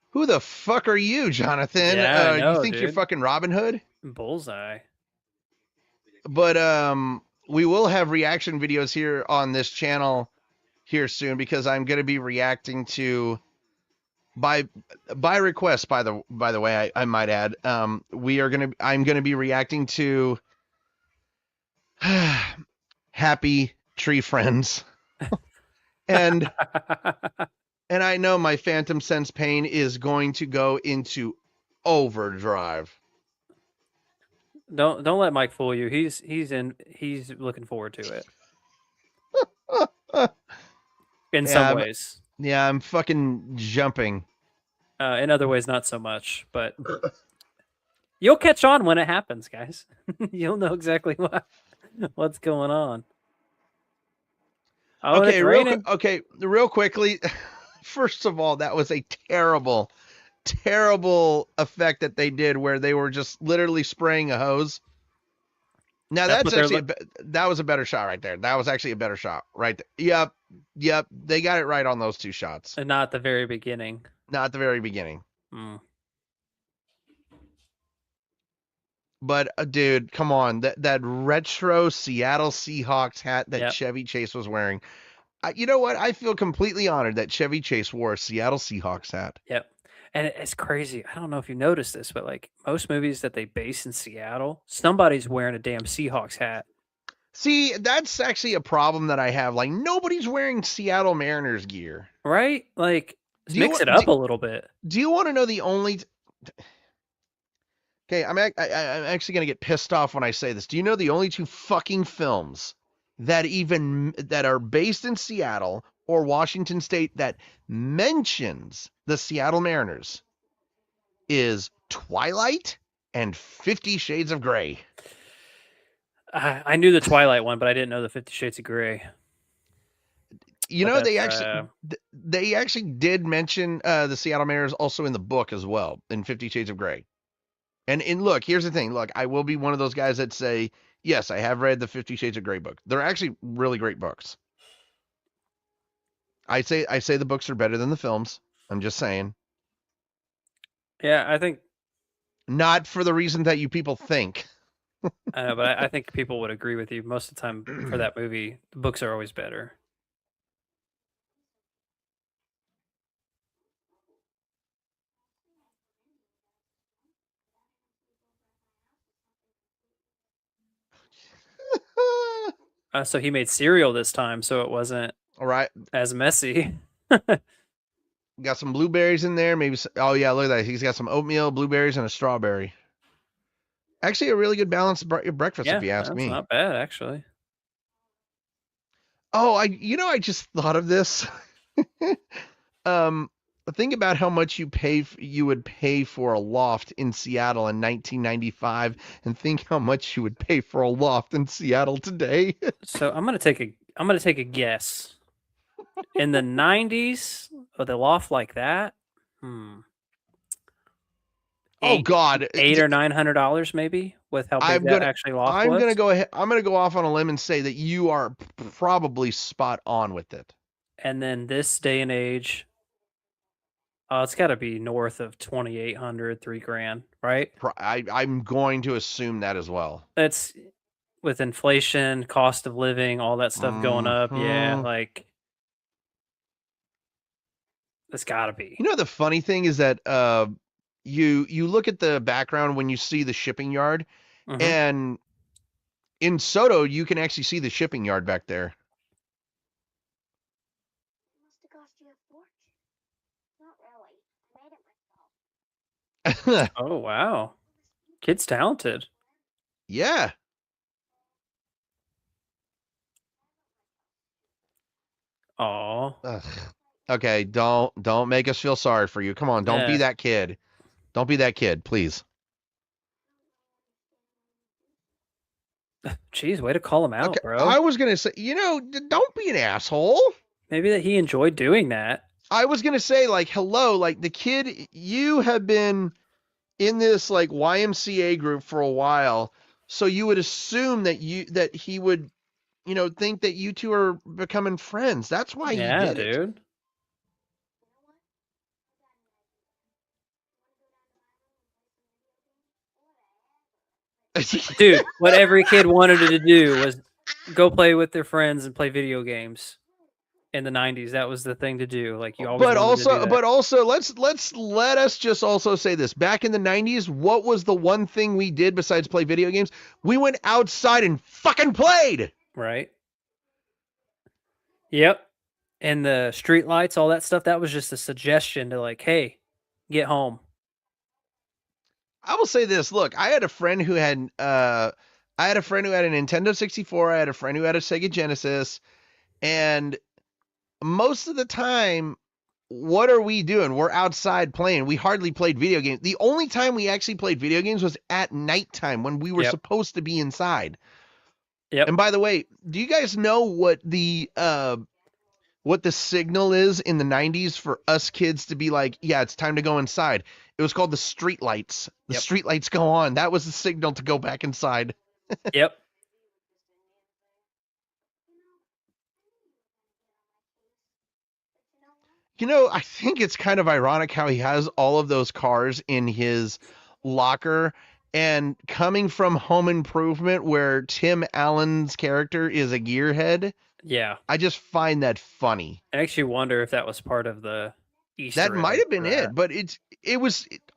Who the fuck are you, Jonathan?
Yeah, I know,
you think you're fucking Robin Hood?
Bullseye.
But we will have reaction videos here on this channel here soon because I'm going to be reacting to by request, by the way, I might add, I'm gonna be reacting to Happy Tree Friends, and I know my Phantom Sense pain is going to go into overdrive.
Don't let Mike fool you. He's looking forward to it. In some ways.
Yeah, I'm fucking jumping.
In other ways, not so much. But you'll catch on when it happens, guys. You'll know exactly what's going on. Oh,
Okay,
it's raining.
Real quickly. First of all, that was a terrible effect that they did, where they were just literally spraying a hose. Now that was a better shot right there. That was actually a better shot right there. Yep. They got it right on those two shots.
And not at the very beginning.
Not at the very beginning.
Mm.
But dude, come on, that retro Seattle Seahawks hat that Chevy Chase was wearing. You know what? I feel completely honored that Chevy Chase wore a Seattle Seahawks hat.
Yep. And it's crazy. I don't know if you noticed this, but like most movies that they base in Seattle, somebody's wearing a damn Seahawks hat.
See, that's actually a problem that I have. Like, nobody's wearing Seattle Mariners gear.
Right? Like, mix it up a little bit.
Do you want to know the only... Okay, I'm actually going to get pissed off when I say this. Do you know the only two fucking films that are based in Seattle or Washington State that mentions the Seattle Mariners is Twilight and 50 Shades of Grey?
I knew the Twilight one, but I didn't know the 50 Shades of Grey.
You know, they actually did mention the Seattle Mariners also in the book as well, in 50 Shades of Grey. And look, here's the thing. Look, I will be one of those guys that say, yes, I have read the 50 Shades of Grey book. They're actually really great books. I say the books are better than the films. I'm just saying.
Yeah, I think...
Not for the reason that you people think.
I know, but I think people would agree with you. Most of the time for that movie, the books are always better. So he made cereal this time, so it wasn't as messy.
Got some blueberries in there. Maybe. Oh yeah, look at that. He's got some oatmeal, blueberries, and a strawberry. Actually, a really good balanced breakfast, if you ask me.
Not bad, actually.
Oh, I just thought of this. Think about how much you would pay for a loft in Seattle in 1995, and think how much you would pay for a loft in Seattle today.
So I'm gonna take a guess. In the 90s, with a loft like that,
Oh God,
$800 or $900 maybe, with how big that actually loft was.
I'm gonna go off on a limb and say that you are probably spot on with it.
And then this day and age, it's got to be north of $2,800, $3,000, right?
I'm going to assume that as well.
That's with inflation, cost of living, all that stuff going up. Yeah, like it's got to be.
You know, the funny thing is that you look at the background when you see the shipping yard, and in Soto you can actually see the shipping yard back there.
It must have cost you a fortune. Not really. I made it myself.
Oh wow, kid's talented.
Yeah.
Oh.
Okay, don't make us feel sorry for you. Come on, don't be that kid. Don't be that kid, please.
Jeez, way to call him out, bro.
I was gonna say, don't be an asshole.
Maybe that he enjoyed doing that.
I was gonna say, like, hello, like the kid, you have been in this like YMCA group for a while, so you would assume that he would, think that you two are becoming friends. That's why he did it.
Dude. Dude, what every kid wanted to do was go play with their friends and play video games. in the 90s. That was the thing to do. Like you always wanted to do that.
But also, let us just also say this. Back in the 90s, what was the one thing we did besides play video games? We went outside and fucking played.
Right. Yep. And the street lights, all that stuff, that was just a suggestion to like, hey, get home.
I will say this. Look, I had a friend who had a Nintendo 64. I had a friend who had a Sega Genesis, and most of the time, what are we doing? We're outside playing. We hardly played video games. The only time we actually played video games was at nighttime when we were supposed to be inside.
Yep.
And by the way, do you guys know what the signal is in the 90s for us kids to be like, yeah, it's time to go inside? It was called the street lights. The street lights go on. That was the signal to go back inside.
Yep.
You know what?
I think it's kind of ironic how he has all of those cars in his locker, and coming from Home Improvement where Tim Allen's character is a gearhead.
Yeah.
I just find that funny.
I actually wonder if that was part of the Easter
That might have been
egg for
it, but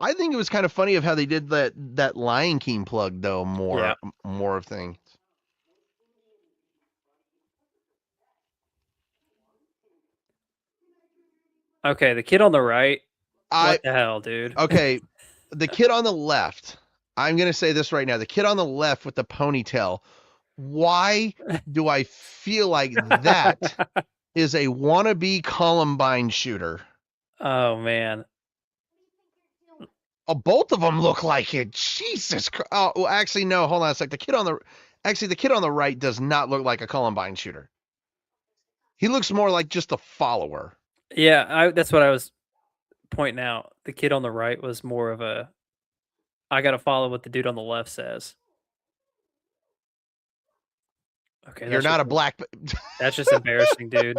I think it was kind of funny of how they did that Lion King plug though, more of things.
Okay, the kid on the right. What the hell, dude?
Okay, the kid on the left. I'm going to say this right now. The kid on the left with the ponytail. Why do I feel like that is a wannabe Columbine shooter?
Oh, man.
Oh, both of them look like it. Jesus Christ. Oh, well, actually, no. Hold on a sec. The kid on the right does not look like a Columbine shooter. He looks more like just a follower.
Yeah, that's what I was pointing out. The kid on the right was more of a, I got to follow what the dude on the left says. Okay,
you're not a black.
That's just embarrassing, dude.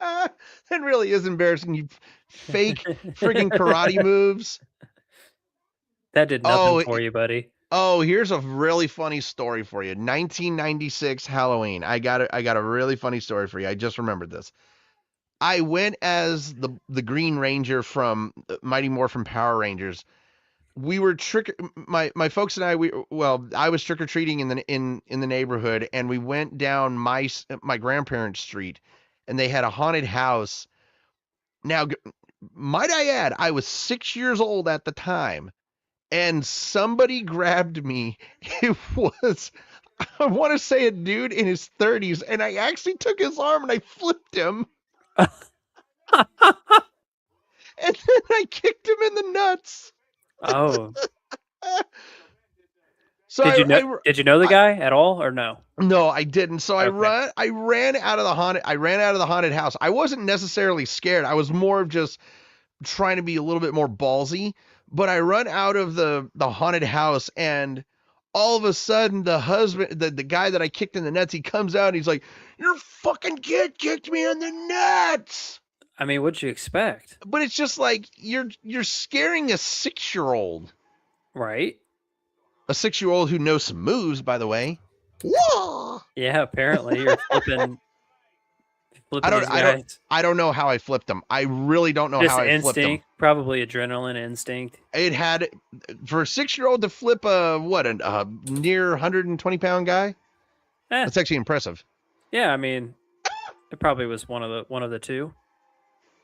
That really is embarrassing. You fake friggin' karate moves.
That did nothing for you, buddy.
Oh, here's a really funny story for you. 1996 Halloween. I got a really funny story for you. I just remembered this. I went as the Green Ranger from Mighty Morphin Power Rangers. We were my folks and I I was trick or treating in the neighborhood, and we went down my grandparents' street, and they had a haunted house. Now, might I add, I was 6 years old at the time, and somebody grabbed me. It was, I want to say, a dude in his 30s, and I actually took his arm and I flipped him. And then I kicked him in the nuts.
Oh.
So
did you know the guy at all or no?
No, I didn't. So
okay.
I ran out of the haunted house. I wasn't necessarily scared. I was more of just trying to be a little bit more ballsy, but I run out of the haunted house, and all of a sudden the husband, the guy that I kicked in the nuts, he comes out and he's like, "Your fucking kid kicked me in the nuts."
I mean, what'd you expect?
But it's just like you're scaring a 6-year-old.
Right.
A 6-year-old who knows some moves, by the way. Whoa!
Yeah, apparently you're flipping
I don't know how I flipped him. I really don't know how I flipped him.
Probably adrenaline instinct.
It had, for a 6-year-old to flip a near 120-pound guy. That's actually impressive.
Yeah, I mean, it probably was one of the two.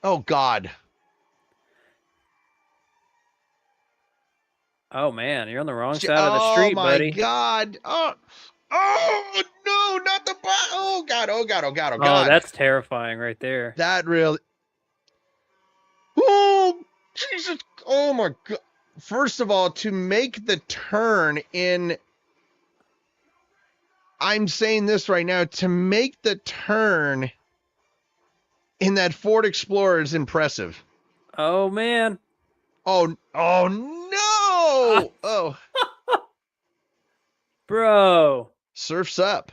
Oh God.
Oh man, you're on the wrong side of the street, buddy.
Oh my God. Oh no, not the oh God. Oh,
that's terrifying right there.
That really. Oh Jesus. Oh my God. First of all, to make the turn in, I'm saying this right now, to make the turn in that Ford Explorer is impressive.
Oh man.
Oh no. Oh.
Bro.
Surf's up.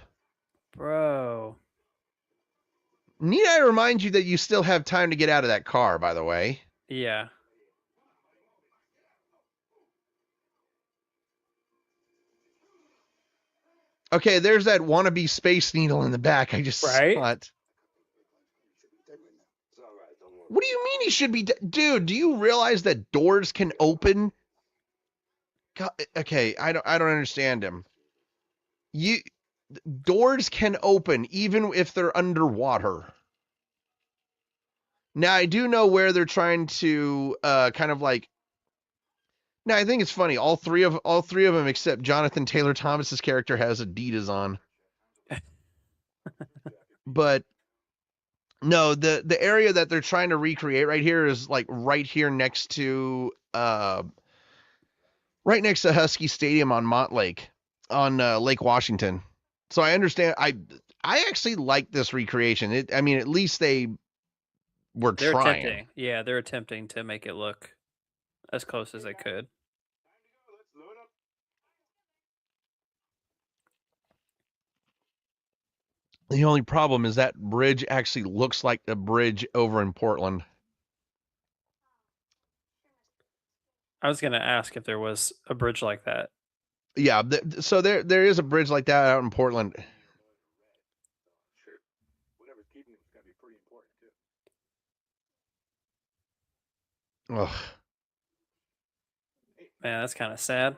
Bro.
Need I remind you that you still have time to get out of that car, by the way?
Yeah.
Okay, there's that wannabe Space Needle in the back. I just saw it. What do you mean he should be? Dude, do you realize that doors can open? God, okay, I don't understand him. Doors can open even if they're underwater. Now I do know where they're trying to kind of like. Now I think it's funny. All three of them except Jonathan Taylor Thomas's character has Adidas on. But no, the area that they're trying to recreate right here is like right here next to right next to Husky Stadium on Montlake on Lake Washington. So I understand. I actually like this recreation. I mean, at least they're trying.
Attempting. Yeah, they're attempting to make it look as close as they could.
The only problem is that bridge actually looks like the bridge over in Portland.
I was going to ask if there was a bridge like that.
Yeah, so there is a bridge like that out in Portland.
Whatever's keeping it's gonna be pretty important too.
Ugh.
Man, that's kind of sad.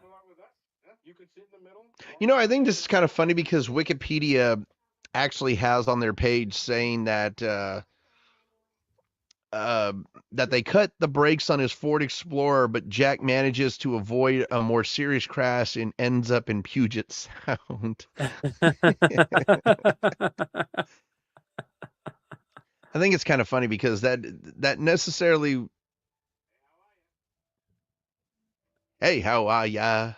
You could sit in the middle.
You know, I think this is kind of funny because Wikipedia actually has on their page saying that that they cut the brakes on his Ford Explorer, but Jack manages to avoid a more serious crash and ends up in Puget Sound. I think it's kind of funny because that necessarily. Hey, how are ya?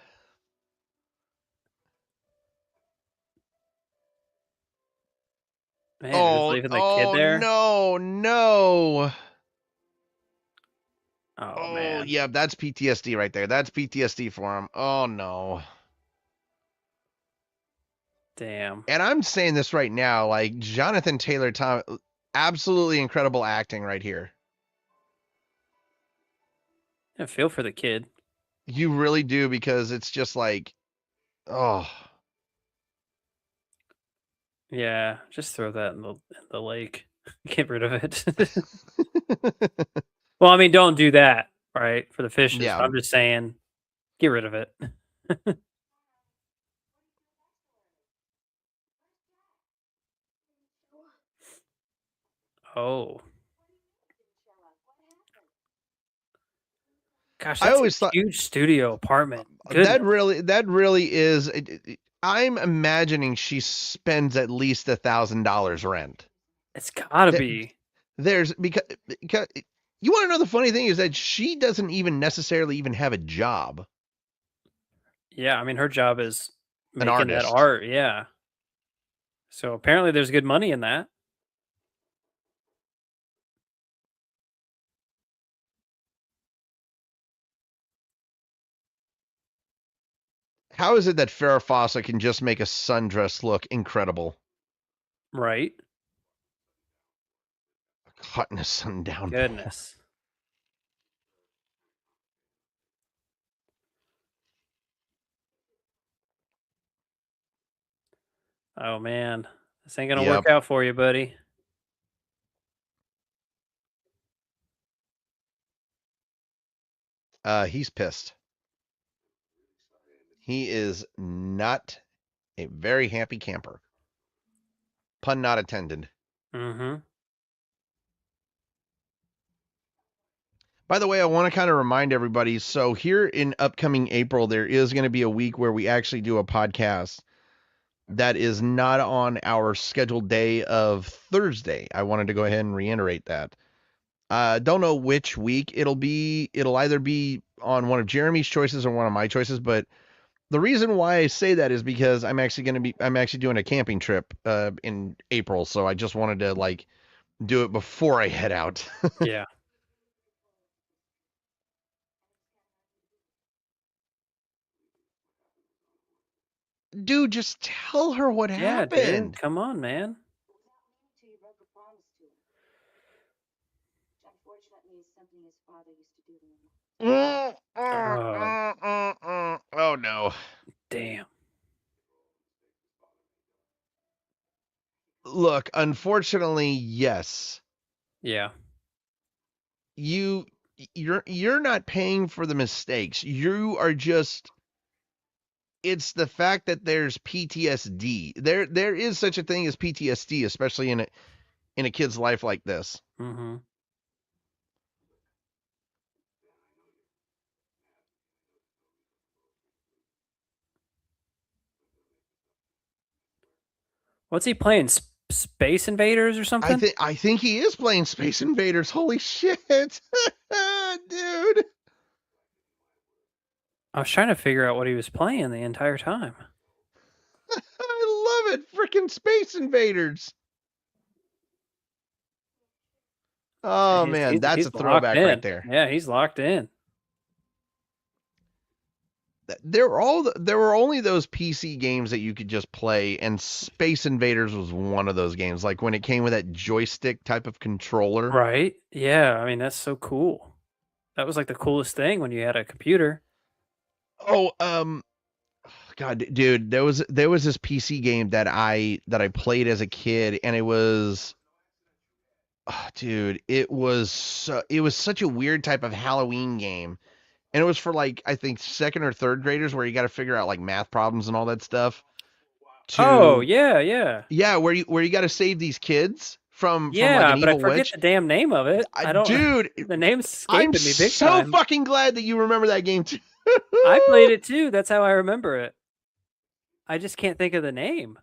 Man, just leaving the kid there.
No.
Oh man.
Yeah, that's PTSD right there. That's PTSD for him. Oh no.
Damn.
And I'm saying this right now, like Jonathan Taylor Thomas, absolutely incredible acting right here.
I feel for the kid.
You really do, because it's just like, oh.
Yeah, just throw that in the lake. Get rid of it. Well, I mean, don't do that, right? For the fishes.
Yeah.
I'm just saying, get rid of it. Oh. Gosh, that's
I always
a
thought
huge studio apartment. Goodness.
that really is. I'm imagining she spends at least $1,000 rent.
It's gotta be.
There's because you want to know the funny thing is that she doesn't even necessarily even have a job.
Yeah, I mean, her job is
An
making that
artist.
art. Yeah. So apparently, there's good money in that.
How is it that Farrah Fawcett can just make a sundress look incredible?
Right.
Caught in a sundown.
Goodness. Oh man, this ain't gonna work out for you, buddy.
He's pissed. He is not a very happy camper. Pun not intended.
Mm-hmm.
By the way, I want to kind of remind everybody. So here in upcoming April, there is going to be a week where we actually do a podcast that is not on our scheduled day of Thursday. I wanted to go ahead and reiterate that. Don't know which week it'll be. It'll either be on one of Jeremy's choices or one of my choices. But the reason why I say that is because I'm actually doing a camping trip in April. So I just wanted to like do it before I head out.
Yeah.
Dude, just tell her what happened.
Dude, come on, man.
Oh no.
Damn.
Look, unfortunately, yes.
Yeah.
you're not paying for the mistakes. You are just it's the fact that there's PTSD. There is such a thing as PTSD, especially in a kid's life like this.
Mm-hmm. What's he playing? Space Invaders or something?
I think he is playing Space Invaders. Holy shit. Dude.
I was trying to figure out what he was playing the entire time.
I love it. Freaking Space Invaders. Oh man, that's a throwback right there.
Yeah, he's locked in.
There were only those PC games that you could just play, and Space Invaders was one of those games. Like when it came with that joystick type of controller.
Right? Yeah, I mean that's so cool. That was like the coolest thing when you had a computer.
Oh, God, dude, there was this PC game that I played as a kid, and it was, oh, dude, it was such a weird type of Halloween game. And it was for like I think second or third graders where you got to figure out like math problems and all that stuff.
Oh yeah, yeah.
Yeah, where you got to save these kids from like an
but I
evil
forget
witch.
the damn name of it. I don't,
dude.
The name's escaping me big
so
time.
Fucking glad that you remember that game too.
I played it too. That's how I remember it. I just can't think of the name.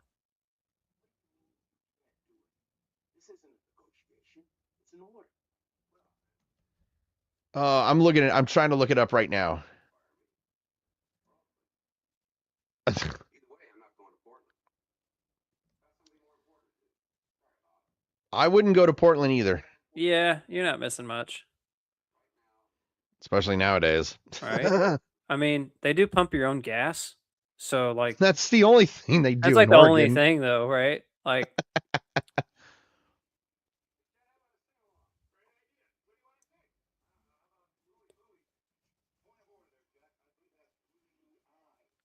This isn't a negotiation. It's an order.
I'm trying to look it up right now.
Either way, I'm not going to Portland.
I wouldn't go to Portland either.
Yeah, you're not missing much.
Especially nowadays.
Right? I mean, they do pump your own gas. So like
that's the only thing they do.
That's like the only thing though, right? Like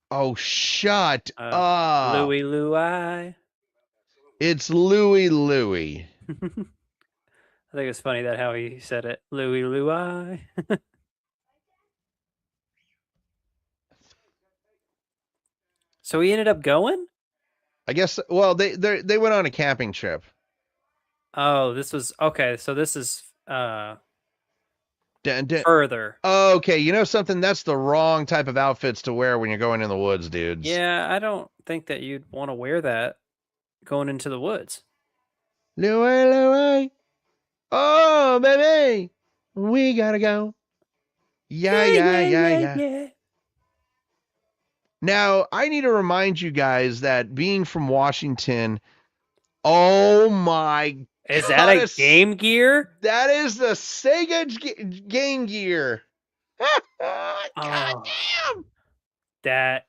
oh, shut up.
Louie Louie.
It's Louie Louie.
I think it's funny that how he said it. Louie Louie. So he ended up going?
I guess well they went on a camping trip.
Oh, this was okay, so this is further.
Okay, you know something? That's the wrong type of outfits to wear when you're going in the woods, dudes.
Yeah, I don't think that you'd want to wear that going into the woods.
Louie, Louie. Oh, baby. We gotta go. Yeah. Now, I need to remind you guys that being from Washington, oh my
Is that a Game Gear?
That is the Sega Game Gear. God damn.
That,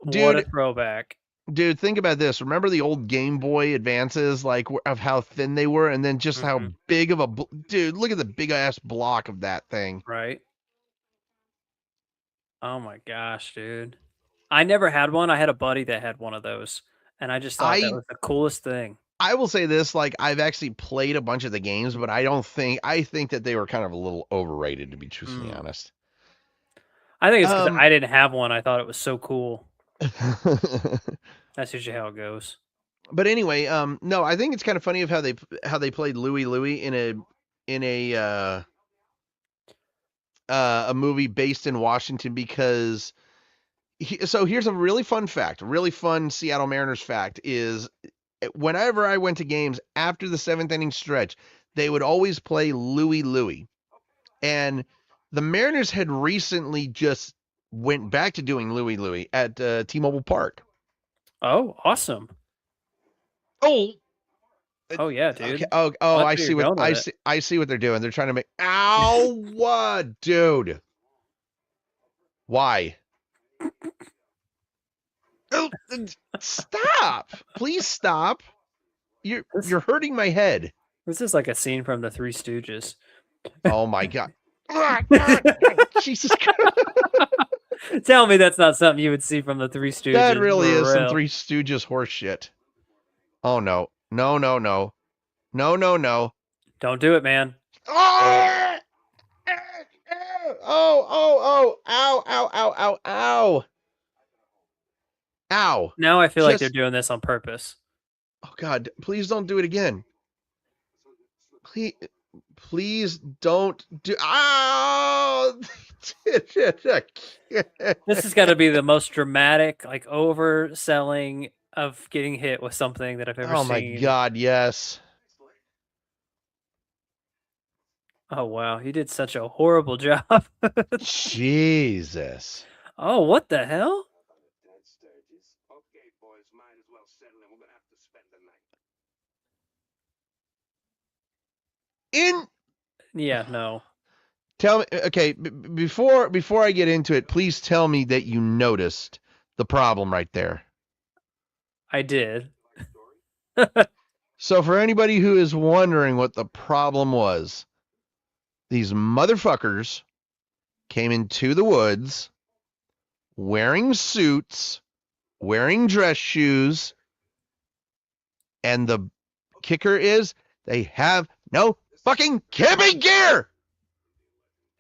dude,
what a throwback.
Dude, think about this. Remember the old Game Boy Advances, like of how thin they were, and then just how big of a dude. Look at the big ass block of that thing.
Right. Oh my gosh, dude. I never had one. I had a buddy that had one of those, and I just thought that was the coolest thing.
I will say this: like I've actually played a bunch of the games, but I think that they were kind of a little overrated, to be truthfully honest.
I think it's because I didn't have one. I thought it was so cool. That's usually how it goes.
But anyway, no, I think it's kind of funny of how they played Louie Louie in a movie based in Washington, because so here's a really fun fact, really fun Seattle Mariners fact is whenever I went to games after the seventh inning stretch, they would always play Louie Louie, and the Mariners had recently just went back to doing Louie Louie at T-Mobile Park.
Oh, awesome!
Oh
yeah, dude.
Okay. I see what I see what they're doing. They're trying to make. Ow! What, dude? Why? Stop! Please stop! You're hurting my head.
This is like a scene from the Three Stooges.
Oh my god! Jesus Christ!
Tell me that's not something you would see from the Three Stooges.
That really is some Three Stooges horse shit. Oh no. No.
Don't do it, man.
Ow, ow, ow, ow, ow. Ow.
Now I feel like they're doing this on purpose.
Oh, God. Please don't do it again. Please don't do. Ow!
This has got to be the most dramatic, like, overselling of getting hit with something that I've ever seen.
Oh, my God, yes.
Oh, wow. You did such a horrible job.
Jesus.
Oh, what the hell?
Okay, boys, might as well settle in. We're gonna have to spend the night.
Yeah, no.
Tell me, okay, before I get into it, please tell me that you noticed the problem right there.
I did.
So for anybody who is wondering what the problem was, these motherfuckers came into the woods wearing suits, wearing dress shoes, and the kicker is they have no fucking camping gear.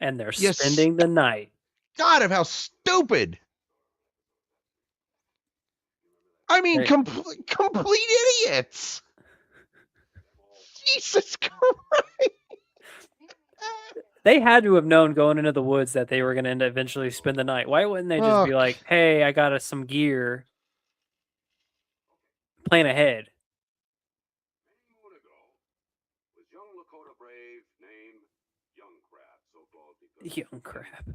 And they're spending the night.
God, of how stupid. I mean, complete idiots. Jesus Christ.
They had to have known going into the woods that they were going to eventually spend the night. Why wouldn't they just be like, hey, I got us some gear. Plan ahead. Young crab.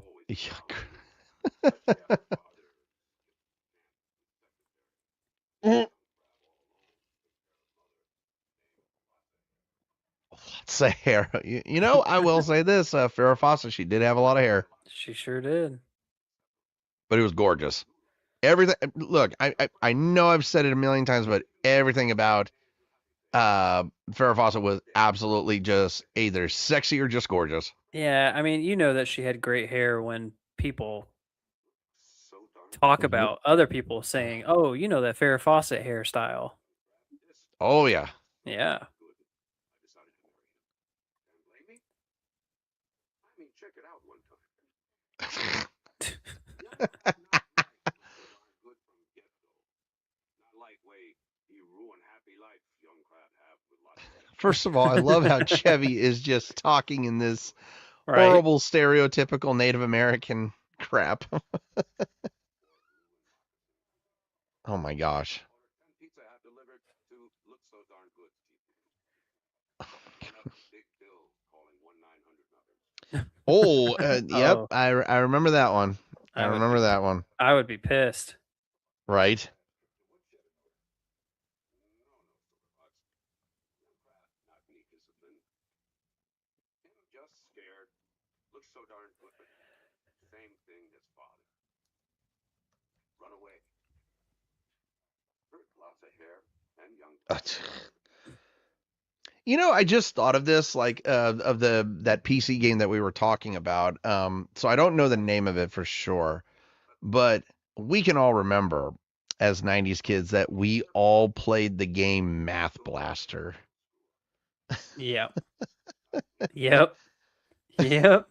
Lots of hair. You know, I will say this. Farrah Fawcett, she did have a lot of hair.
She sure did.
But it was gorgeous. Everything. Look, I know I've said it a million times, but everything about Farrah Fawcett was absolutely just either sexy or just gorgeous.
Yeah, I mean, you know that she had great hair when people talk about other people saying, oh, you know that Farrah Fawcett hairstyle.
Oh, yeah.
Yeah.
First of all, I love how Chevy is just talking in this horrible, stereotypical Native American crap. Oh my gosh. Oh, yep.
Oh.
I remember that one. I remember that one.
I would be pissed.
Right. You know, I just thought of this, like, of that PC game that we were talking about. So I don't know the name of it for sure, but we can all remember as 90s kids that we all played the game Math Blaster.
Yep. Yep. Yep.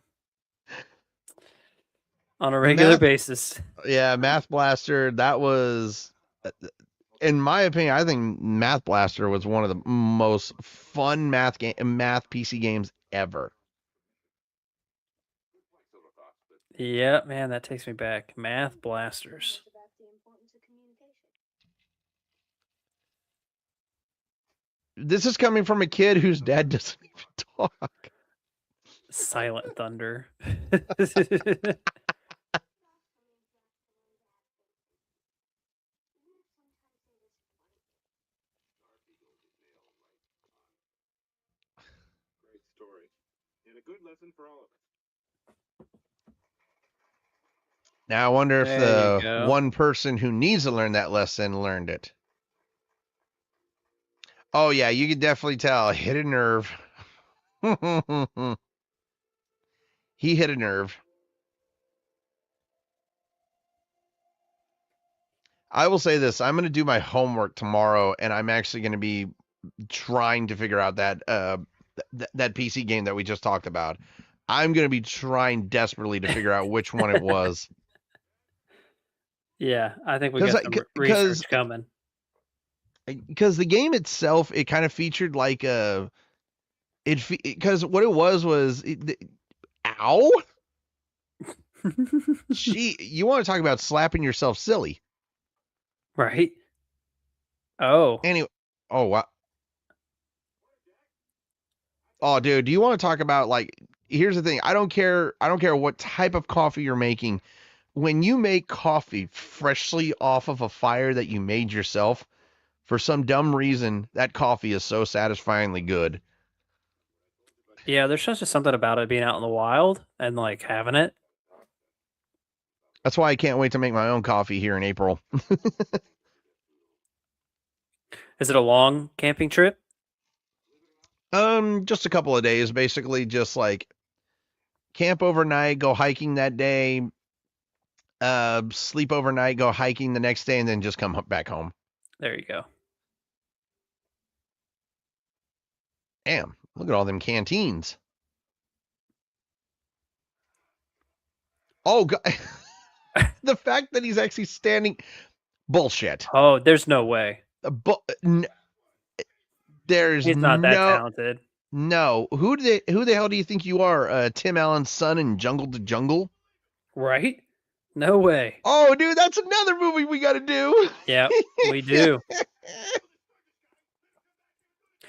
On a regular basis.
Yeah, Math Blaster, that was, in my opinion, I think Math Blaster was one of the most fun math PC games ever.
Yeah, man, that takes me back. Math Blasters.
This is coming from a kid whose dad doesn't even talk.
Silent Thunder.
Good lesson for all of us.
Now I wonder if the one person who needs to learn that lesson learned it. Oh yeah, you could definitely tell. Hit a nerve. He hit a nerve. I will say this. I'm going to do my homework tomorrow, and I'm actually going to be trying to figure out that that PC game that we just talked about. I'm going to be trying desperately to figure out which one it was.
Yeah, I think we got some research coming.
Because the game itself, it kind of featured like a... Because what it was... ow? Gee, you want to talk about slapping yourself silly.
Right. Oh.
Anyway. Oh, wow. Oh, dude, do you want to talk about, like... Here's the thing. I don't care what type of coffee you're making. When you make coffee freshly off of a fire that you made yourself, for some dumb reason, that coffee is so satisfyingly good.
Yeah, there's just something about it being out in the wild and like having it.
That's why I can't wait to make my own coffee here in April.
Is it a long camping trip?
Just a couple of days, basically, just like camp overnight, go hiking that day, sleep overnight, go hiking the next day, and then just come back home.
There you go.
Damn, look at all them canteens. Oh, God. The fact that he's actually standing... Bullshit.
Oh, there's no way.
There's
He's not that talented.
No. Who the hell do you think you are? Tim Allen's son in Jungle to Jungle?
Right? No way.
Oh, dude, that's another movie we got to do.
Yeah, we do.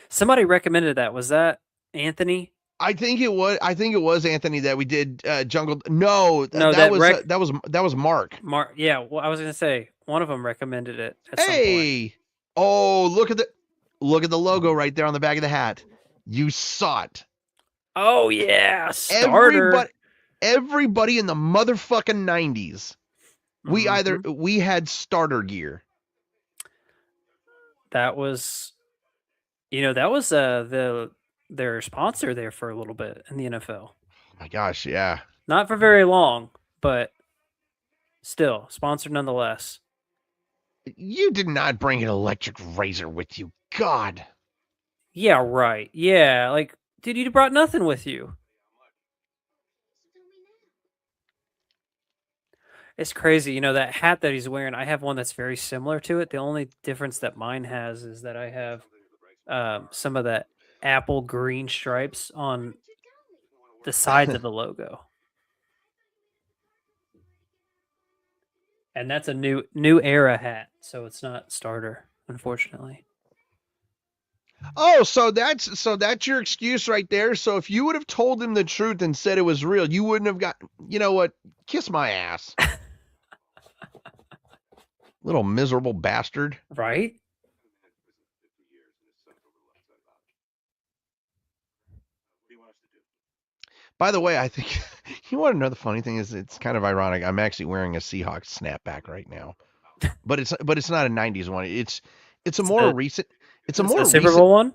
Somebody recommended that. Was that Anthony?
I think it was Anthony that we did Jungle. No, that was Mark.
Mark. Yeah, well, I was gonna say one of them recommended it. At some point.
Oh, look at the logo right there on the back of the hat. You saw it.
Oh yeah, starter.
Everybody in the motherfucking 90s. We had starter gear.
That was, their sponsor there for a little bit in the NFL.
Oh my gosh, yeah.
Not for very long, but still sponsored nonetheless.
You did not bring an electric razor with you. God.
Yeah, right. Yeah, like, dude, you brought nothing with you. It's crazy. That hat that he's wearing, I have one that's very similar to it. The only difference that mine has is that I have some of that apple green stripes on the sides of the logo. And that's a new era hat, so it's not starter, unfortunately.
Oh, so that's your excuse right there. So if you would have told him the truth and said it was real, you wouldn't have got, you know what? Kiss my ass. Little miserable bastard.
Right?
By the way, I think you want to know the funny thing is it's kind of ironic. I'm actually wearing a Seahawks snapback right now, but it's not a '90s one. It's a more recent. It's a more
Super Bowl one.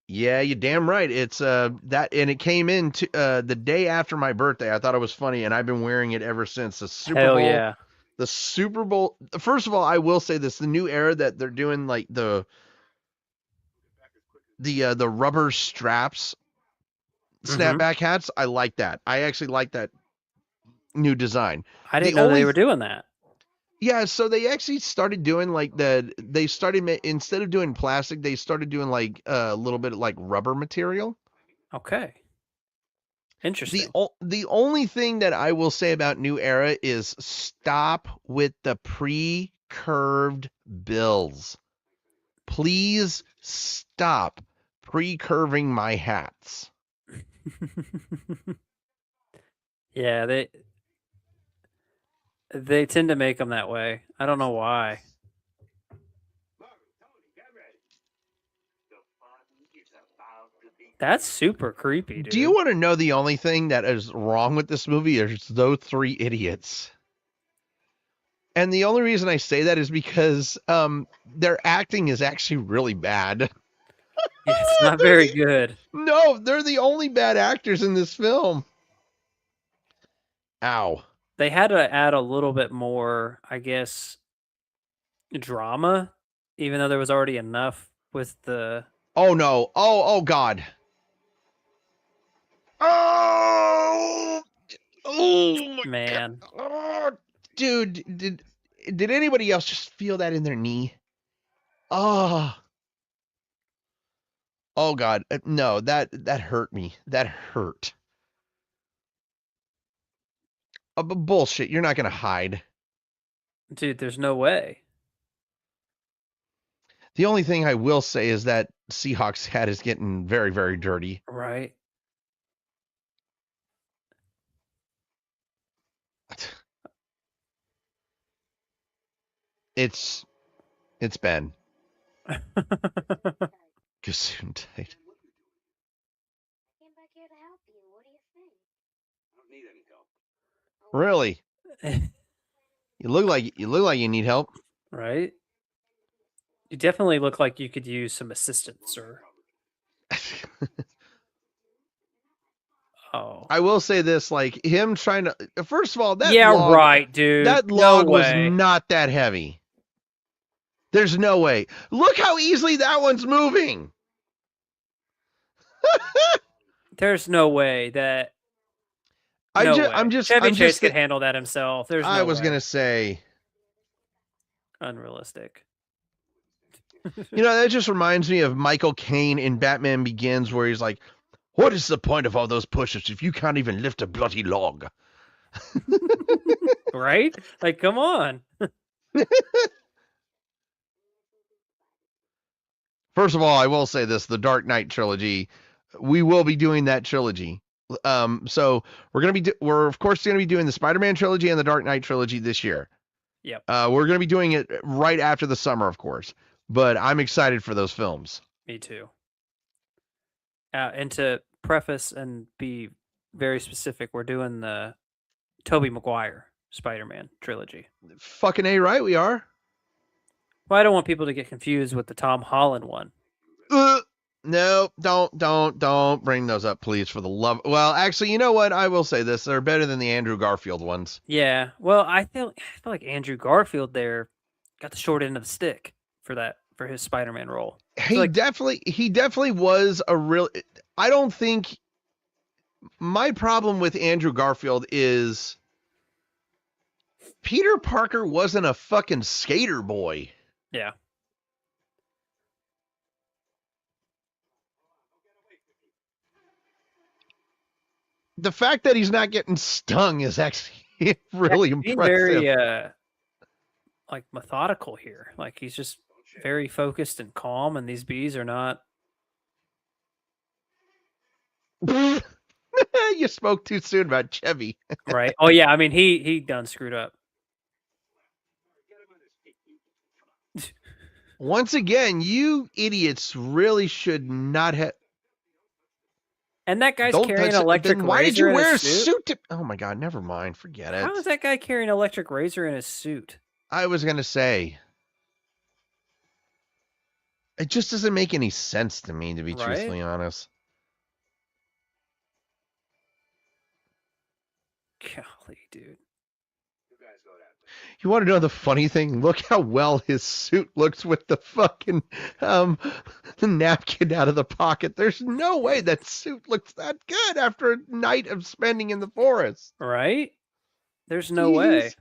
Yeah, you're damn right. It's that, and it came in the day after my birthday. I thought it was funny, and I've been wearing it ever since. The Super Bowl.
Yeah.
The Super Bowl. First of all, I will say this: the new era that they're doing, like the rubber straps. Snapback hats, I like that. I actually like that new design.
I didn't know they were doing that.
Yeah, so they actually started doing like instead of doing plastic, they started doing like a little bit of like rubber material.
Okay. Interesting.
The only thing that I will say about New Era is stop with the pre-curved bills. Please stop pre-curving my hats.
Yeah, they tend to make them that way. I don't know why. That's super creepy, dude.
Do you want to know the only thing that is wrong with this movie is those three idiots? And the only reason I say that is because their acting is actually really bad.
It's not very good.
No, they're the only bad actors in this film. Ow.
They had to add a little bit more, I guess, drama, even though there was already enough with the...
Oh, no. Oh, God. Oh! Oh my
Man.
God. Oh, dude, did anybody else just feel that in their knee? Oh. Oh God. No, that hurt me. That hurt. Bullshit. You're not going to hide.
Dude, there's no way.
The only thing I will say is that Seahawks hat is getting very, very dirty.
Right.
It's Ben. Gesundheit.
I came back here to help you. What do you think?
I don't need any help.
Really? You look like you need help.
Right? You definitely look like you could use some assistance, sir. Oh.
I will say this, like him trying to. First of all, that
yeah,
log,
right, dude.
That log was not that heavy. There's no way. Look how easily that one's moving.
There's no way that. Chevy Chase could handle that himself. There's no way.
I was gonna say.
Unrealistic.
That just reminds me of Michael Caine in Batman Begins, where he's like, "What is the point of all those push-ups if you can't even lift a bloody log?"
Right? Like, come on.
First of all, I will say this: the Dark Knight trilogy. We will be doing that trilogy. So we're of course going to be doing the Spider-Man trilogy and the Dark Knight trilogy this year.
Yep.
We're going to be doing it right after the summer, of course. But I'm excited for those films.
Me too. And to preface and be very specific, we're doing the Tobey Maguire Spider-Man trilogy.
Fucking A, right? We are.
Well, I don't want people to get confused with the Tom Holland one.
No, don't bring those up, please, for the love. Well, actually, you know what? I will say this: they're better than the Andrew Garfield ones.
Yeah. Well, I feel like Andrew Garfield there got the short end of the stick for his Spider-Man role.
He definitely was a real. I don't think my problem with Andrew Garfield is Peter Parker wasn't a fucking skater boy.
Yeah.
The fact that he's not getting stung is actually really impressive.
Very like methodical here. Like he's just very focused and calm, and these bees are not.
You spoke too soon about Chevy.
Right. Oh yeah, I mean he done screwed up.
Once again, you idiots really should not have.
And that guy's carrying an electric razor.
Why did you wear a suit? Oh my God, never mind. Forget it.
How is that guy carrying an electric razor in his suit?
I was going to say. It just doesn't make any sense to me, to be truthfully honest.
Golly, dude.
You want to know the funny thing? Look how well his suit looks with the fucking the napkin out of the pocket. There's no way that suit looks that good after a night of spending in the forest.
Right? There's no way.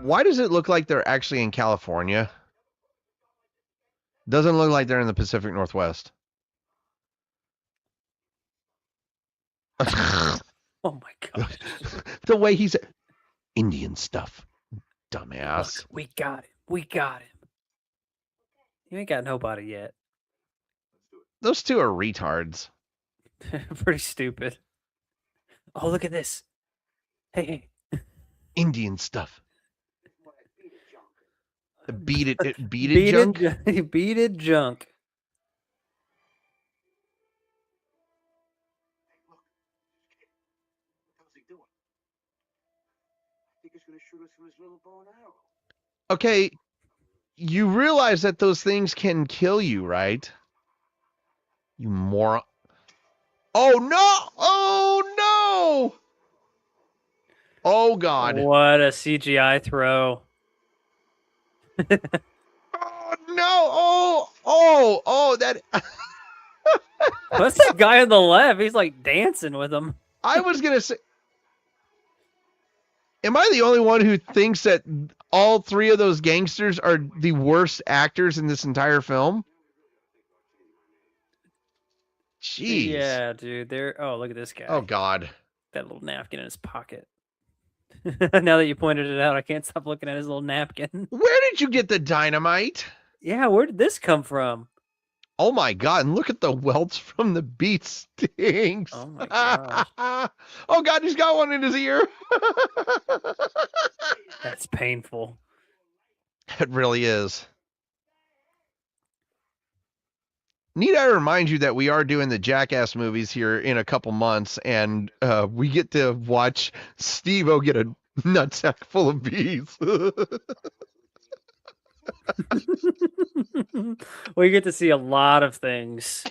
Why does it look like they're actually in California? Doesn't look like they're in the Pacific Northwest.
Oh my God.
The way he's Indian stuff. Dumbass.
Look, we got him. We got him. You ain't got nobody yet.
Those two are retards.
Pretty stupid. Oh, look at this. Hey.
Indian stuff. Beat it junk.
Beat it junk.
Okay, you realize that those things can kill you, right? You moron. Oh no! Oh no! Oh God.
What a CGI throw.
Oh no! Oh! That.
What's that guy on the left? He's like dancing with him.
I was gonna say. Am I the only one who thinks that all three of those gangsters are the worst actors in this entire film? Jeez.
Yeah, dude. Oh, look at this guy.
Oh God.
That little napkin in his pocket. Now that you pointed it out, I can't stop looking at his little napkin.
Where did you get the dynamite?
Yeah, where did this come from?
Oh my God, and look at the welts from the beet stings.
Oh my gosh.
Oh God, he's got one in his ear.
That's painful.
It really is. Need I remind you that we are doing the Jackass movies here in a couple months, and we get to watch Steve-O get a nutsack full of bees.
We get to see a lot of things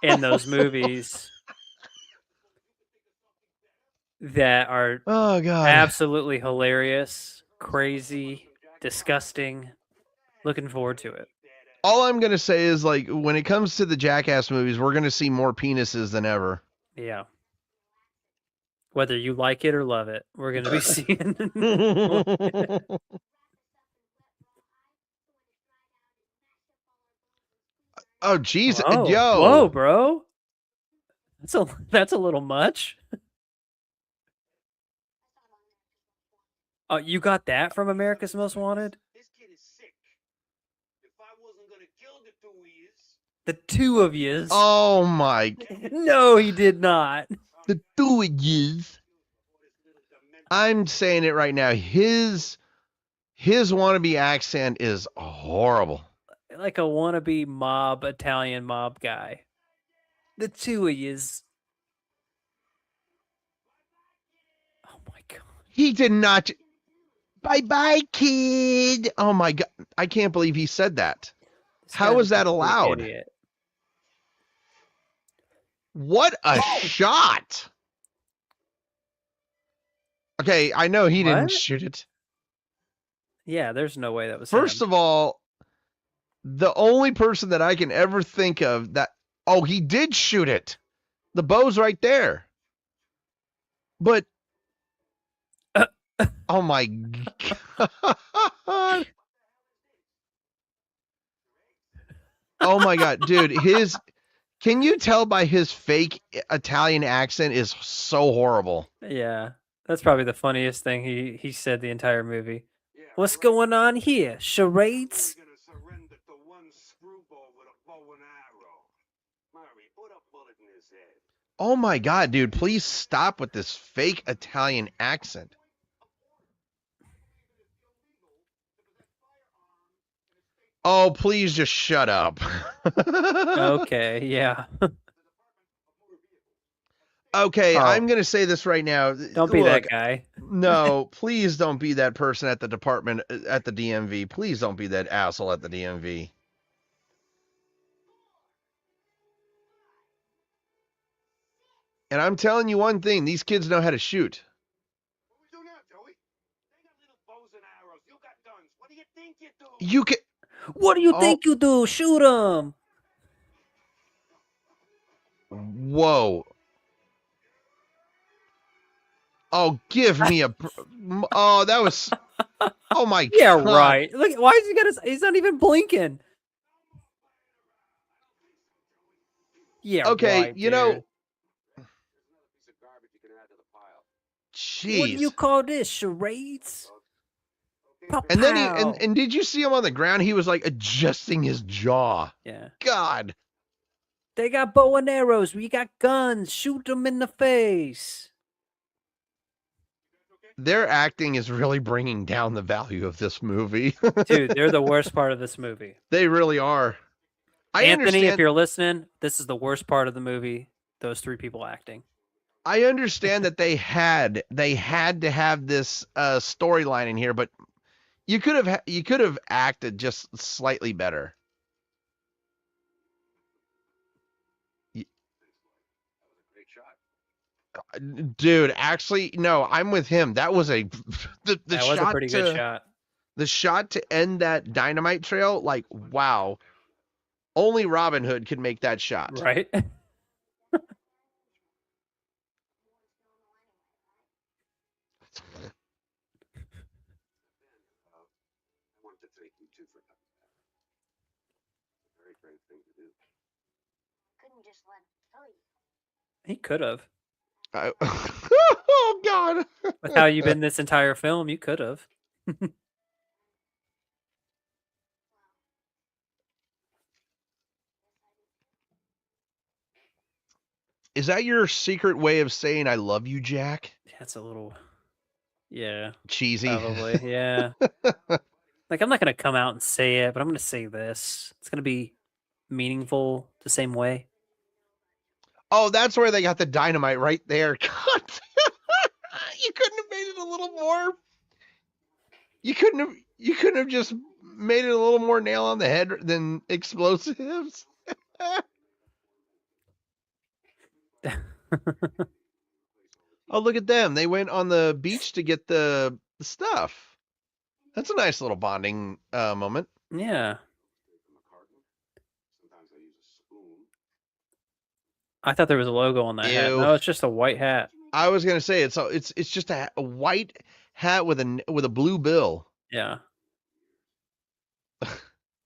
in those movies that are
Oh God.
absolutely hilarious, crazy, disgusting. Looking forward to it.
All I'm gonna say is, like, when it comes to the Jackass movies, we're gonna see more penises than ever.
Yeah. Whether you like it or love it, we're gonna be seeing.
Oh jeez,
Whoa.
yo.
Whoa, bro. That's a little much. Oh, you got that from America's Most Wanted?
This kid is sick. If I wasn't gonna kill the two of yous.
The two of yous.
Oh my.
No, he did not.
The two of yous. I'm saying it right now. His wannabe accent is horrible.
Like a wannabe Italian mob guy. The two of yous. Oh my God.
He did not. Bye-bye, kid. Oh my God. I can't believe he said that. How is that allowed?
Idiot.
What a shot. Okay, I know he didn't shoot it.
Yeah, there's no way that was
First
him.
of all, the only person that I can ever think of that... Oh, he did shoot it. The bow's right there. But... Oh my God. Oh my God, dude, can you tell by his fake Italian accent is so horrible?
Yeah, that's probably the funniest thing he said the entire movie. What's going on here? Charades?
Oh my God, dude, please stop with this fake Italian accent. Oh, please just shut up.
Okay, yeah.
Okay,
Oh.
I'm going to say this right now.
Don't be that guy.
No, please don't be that person at the department, at the DMV. Please don't be that asshole at the DMV. And I'm telling you one thing, these kids know how to shoot. You can...
What do you think you do? Shoot him.
Whoa. Oh, give me a... Oh, that was... Oh my
Yeah,
God.
right. Look, why is he got his... He's not even blinking. Yeah,
okay,
right,
you
dude.
know... Jeez.
What do you call this? Charades?
And then and did you see him on the ground? He was like adjusting his jaw.
Yeah.
God.
They got bow and arrows. We got guns. Shoot them in the face.
Their acting is really bringing down the value of this movie.
Dude, they're the worst part of this movie.
They really are.
Anthony, if you're listening, this is the worst part of the movie. Those three people acting.
I understand that they had to have this storyline in here, but you could have acted just slightly better. Dude, actually, no, I'm with him. That was a
that was a pretty good shot.
The shot to end that dynamite trail, like, wow. Only Robin Hood could make that shot.
Right?
I want to thank you too for coming back. It's a very brave thing to do.
Couldn't just let him kill you.
He could have.
Oh, God.
With how you've been this entire film, you could have.
Is that your secret way of saying I love you, Jack?
That's a little, yeah,
Cheesy.
probably, yeah. Like, I'm not gonna come out and say it, but I'm gonna say this. It's gonna be meaningful the same way.
Oh, that's where they got the dynamite right there. God. You couldn't have made it a little more. You couldn't have just made it a little more nail on the head than explosives. Oh, look at them. They went on the beach to get the stuff. That's a nice little bonding moment.
Yeah.
Sometimes I use a spoon.
I thought there was a logo on that hat.
Ew.
No, it's just a white hat.
I was gonna say it's just a white hat with a blue bill.
Yeah.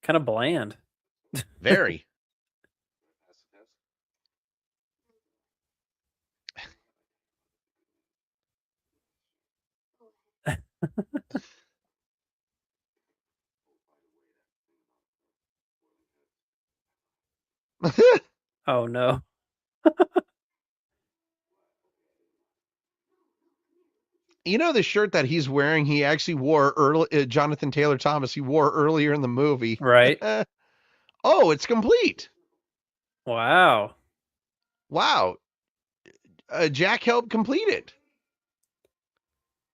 Kind of bland.
Very.
Oh no.
You know the shirt that he's wearing, he actually wore early. Jonathan Taylor Thomas, he wore earlier in the movie.
Right.
Oh, it's complete.
Wow.
Wow. Jack helped complete it.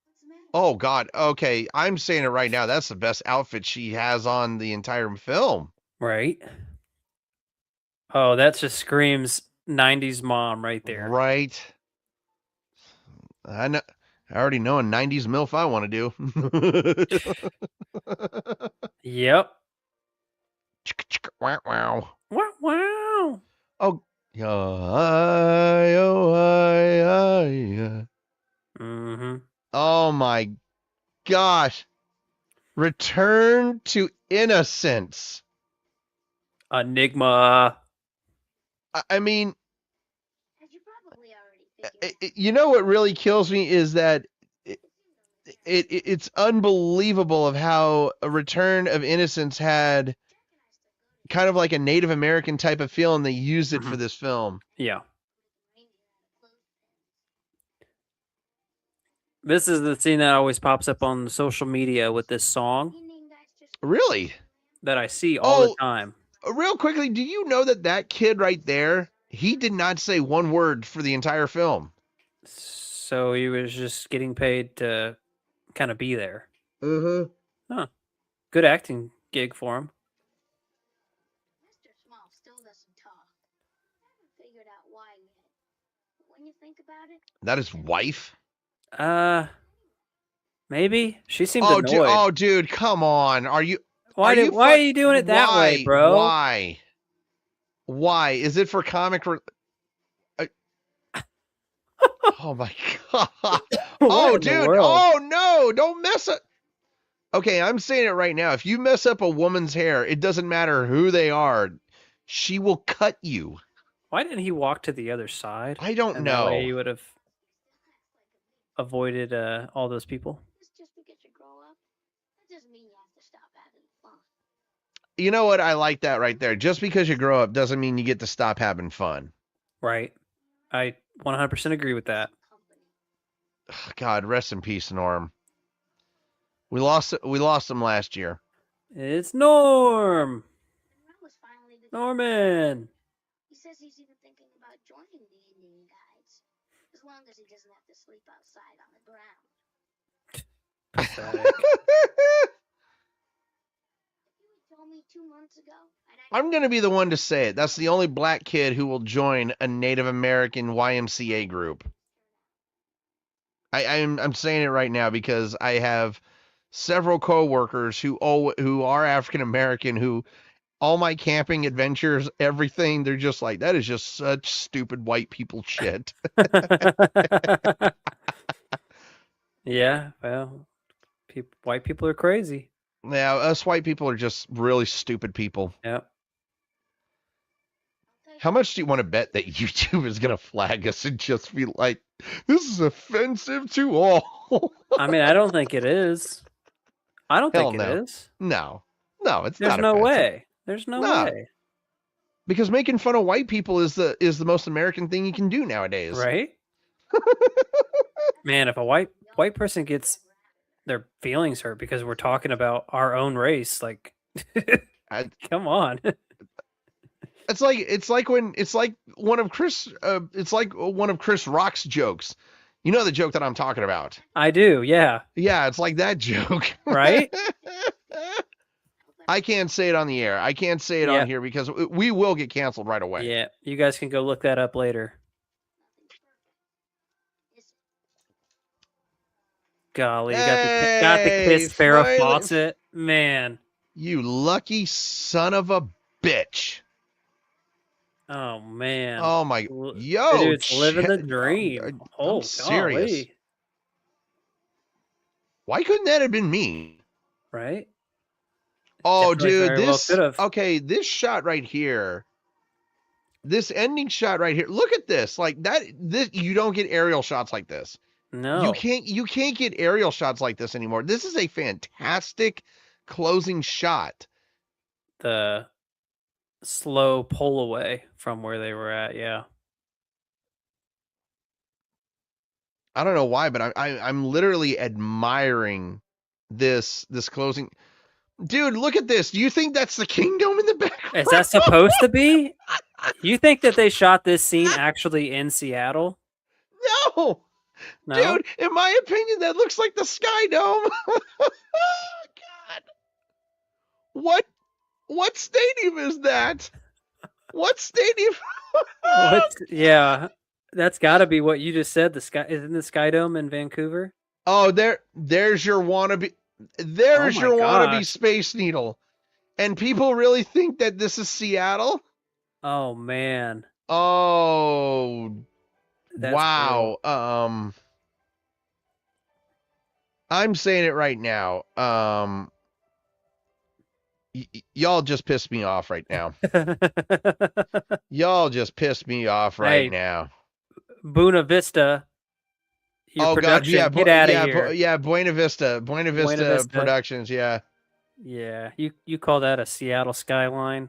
What's the matter?
Oh God. Okay, I'm saying it right now. That's the best outfit she has on the entire film.
Right. Oh, that just screams 90s mom right there.
Right. I know. I already know a 90s MILF I want to do.
Yep.
Wow, wow.
Wow. Wow.
Oh,
Mm-hmm.
oh my gosh. Return to innocence.
Enigma.
I mean,
As you probably already figured.
you know what really kills me is that it's unbelievable of how a Return of Innocence had kind of like a Native American type of feel, and they used it for this film.
Yeah. This is the scene that always pops up on social media with this song
Really?
that I see all the time.
Real quickly, do you know that kid right there, he did not say one word for the entire film?
So he was just getting paid to kind of be there.
Mm-hmm.
Huh. Good acting gig for him.
Mr. Small still doesn't talk. I haven't figured out why yet. But when you think about it,
That his wife?
Maybe she seemed annoyed.
Dude, come on. Are you?
Why are you doing it that way, bro?
Why? Is it for comic? Oh my God. Oh, dude. Oh no! Don't mess up. Okay, I'm saying it right now. If you mess up a woman's hair, it doesn't matter who they are. She will cut you.
Why didn't he walk to the other side?
I don't
and
know.
That way he would have avoided all those people.
just because you grow up, that doesn't mean you have to stop having fun.
You know what? I like that right there. Just because you grow up doesn't mean you get to stop having fun.
Right. I 100% agree with that.
God, rest in peace, Norm. We lost him last year.
It's Norm.
Norman. He says he's even thinking about joining the Indian Guides, as long as he doesn't have to sleep outside on the ground.
Pathetic.
You told me 2 months ago.
I'm going to be the one to say it. That's the only black kid who will join a Native American YMCA group. I'm saying it right now because I have several coworkers who are African American, who all my camping adventures, everything, they're just like, that is just such stupid white people shit.
Yeah, well, white people are crazy.
Yeah, us white people are just really stupid people.
Yep.
How much do you want to bet that YouTube is going to flag us and just be like, this is offensive to all?
I mean, I don't think it is. I don't
Hell
think
no.
it is.
No, it's
There's
not
no
offensive.
way. There's no way.
Because making fun of white people is the most American thing you can do nowadays.
Right? Man, if a white person gets their feelings hurt because we're talking about our own race, like, come on.
It's like one of Chris Rock's jokes. You know the joke that I'm talking about.
I do, yeah.
Yeah, it's like that joke.
Right?
I can't say it on the air. I can't say it on here because we will get canceled right away.
Yeah, you guys can go look that up later. Golly, you got the kiss Farrah Fawcett. Man.
You lucky son of a bitch.
Oh, man.
Oh, my. Yo.
Dude's living the dream.
I'm serious. Golly. Why couldn't that have been me?
Right?
Oh, dude, this shot right here, this ending shot right here. Look at this. Like that, you don't get aerial shots like this.
No.
You can't get aerial shots like this anymore. This is a fantastic closing shot.
The slow pull away from where they were at, yeah.
I don't know why, but I'm literally admiring this closing. Dude, look at this. Do you think that's the kingdom in the background?
Is that supposed to be? You think that they shot this scene actually in Seattle?
No. Dude, in my opinion, that looks like the Sky Dome. God. What stadium is that? What stadium?
Yeah, that's got to be what you just said. Isn't the Sky Dome in Vancouver?
Oh, there's your wannabe. There's your wannabe Space Needle. And people really think that this is Seattle?
Oh, man.
Oh,
that's
wow. Brutal. I'm saying it right now. Y'all just pissed me off right now. Y'all just pissed me off right now.
Buena Vista.
Oh God, yeah,
get out of here.
Yeah, Buena Vista Productions, yeah.
Yeah, you call that a Seattle skyline?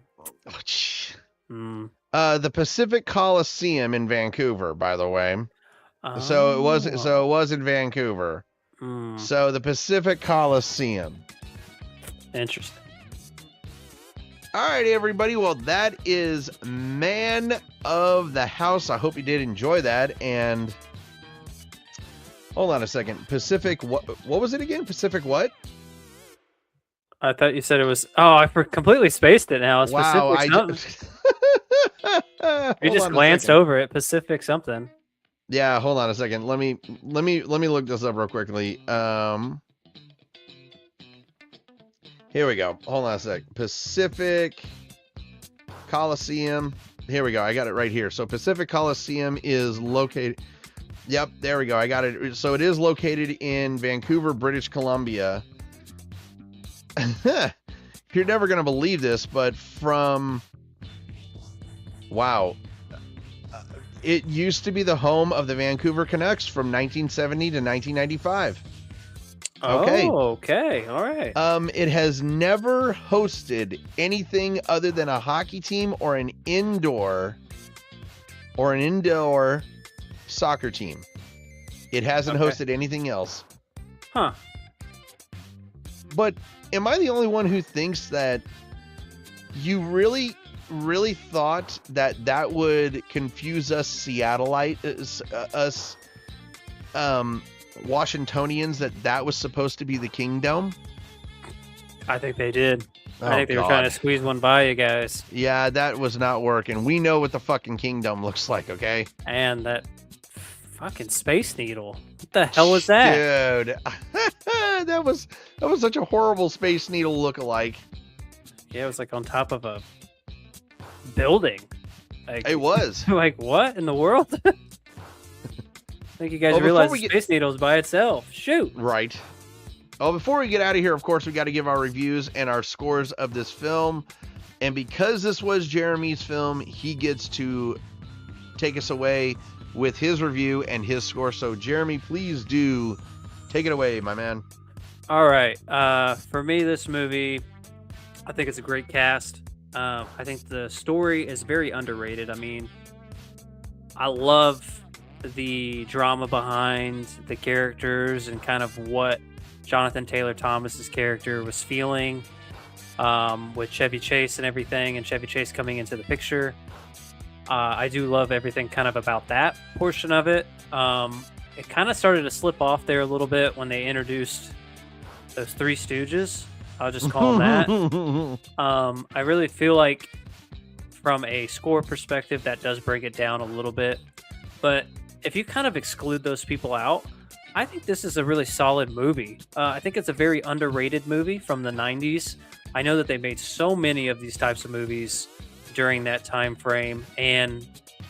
Oh, the Pacific Coliseum in Vancouver, by the way. Oh. So it was in Vancouver. So the Pacific Coliseum.
Interesting.
All right, everybody. Well, that is Man of the House. I hope you did enjoy that. And hold on a second. Pacific, what was it again? Pacific what?
I thought you said it was... Oh, I completely spaced it now. It's
wow,
Pacific you just glanced over it. Pacific something.
Yeah, hold on a second. Let me look this up real quickly. Here we go. Hold on a sec. Pacific Coliseum. Here we go. I got it right here. So Pacific Coliseum is located... Yep, there we go. I got it. So it is located in Vancouver, British Columbia. You're never going to believe this, but from... Wow. It used to be the home of the Vancouver Canucks from 1970 to 1995. Okay.
Oh, okay. All right.
It has never hosted anything other than a hockey team or an indoor soccer team. It hasn't hosted anything else.
Huh.
But am I the only one who thinks that you really thought that would confuse us Seattleites, us Washingtonians, that was supposed to be the Kingdom?
I think they did. I think they were trying to squeeze one by you guys.
Yeah, that was not working. We know what the fucking Kingdom looks like, okay?
And that Fucking Space Needle. What the hell was that?
Dude, that was such a horrible Space Needle look-alike.
Yeah, it was like on top of a building. Like,
It was.
Like, what in the world? I think you guys realize Space Needle's by itself. Shoot.
Right. Oh, before we get out of here, of course, we got to give our reviews and our scores of this film. And because this was Jeremy's film, he gets to take us away with his review and his score. So, Jeremy, please do take it away, my man.
All right. For me, this movie, I think it's a great cast. I think the story is very underrated. I mean, I love the drama behind the characters and kind of what Jonathan Taylor Thomas's character was feeling with Chevy Chase and everything, and Chevy Chase coming into the picture. I do love everything kind of about that portion of it. It kind of started to slip off there a little bit when they introduced those Three Stooges. I'll just call them that. I really feel like from a score perspective, that does bring it down a little bit. But if you kind of exclude those people out, I think this is a really solid movie. I think it's a very underrated movie from the 90s. I know that they made so many of these types of movies during that time frame, and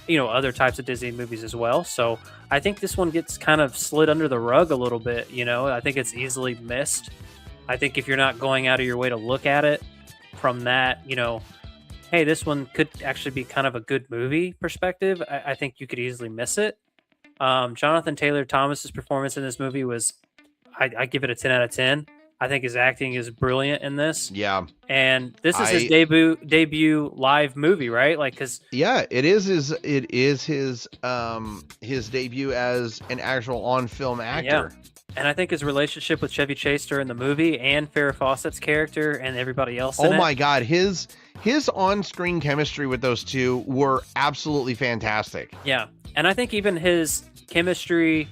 other types of Disney movies as well. So I think this one gets kind of slid under the rug a little bit. I think it's easily missed. I think if you're not going out of your way to look at it from that, hey, this one could actually be kind of a good movie perspective, I think you could easily miss it. Jonathan Taylor Thomas's performance in this movie was, I give it a 10 out of 10. I think his acting is brilliant in this.
Yeah.
And this is his debut live movie, right? Like, cause
yeah, it is his debut as an actual on-film actor.
Yeah. And I think his relationship with Chevy Chase during the movie and Farrah Fawcett's character and everybody else in it.
Oh my God, his on-screen chemistry with those two were absolutely fantastic.
Yeah. And I think even his chemistry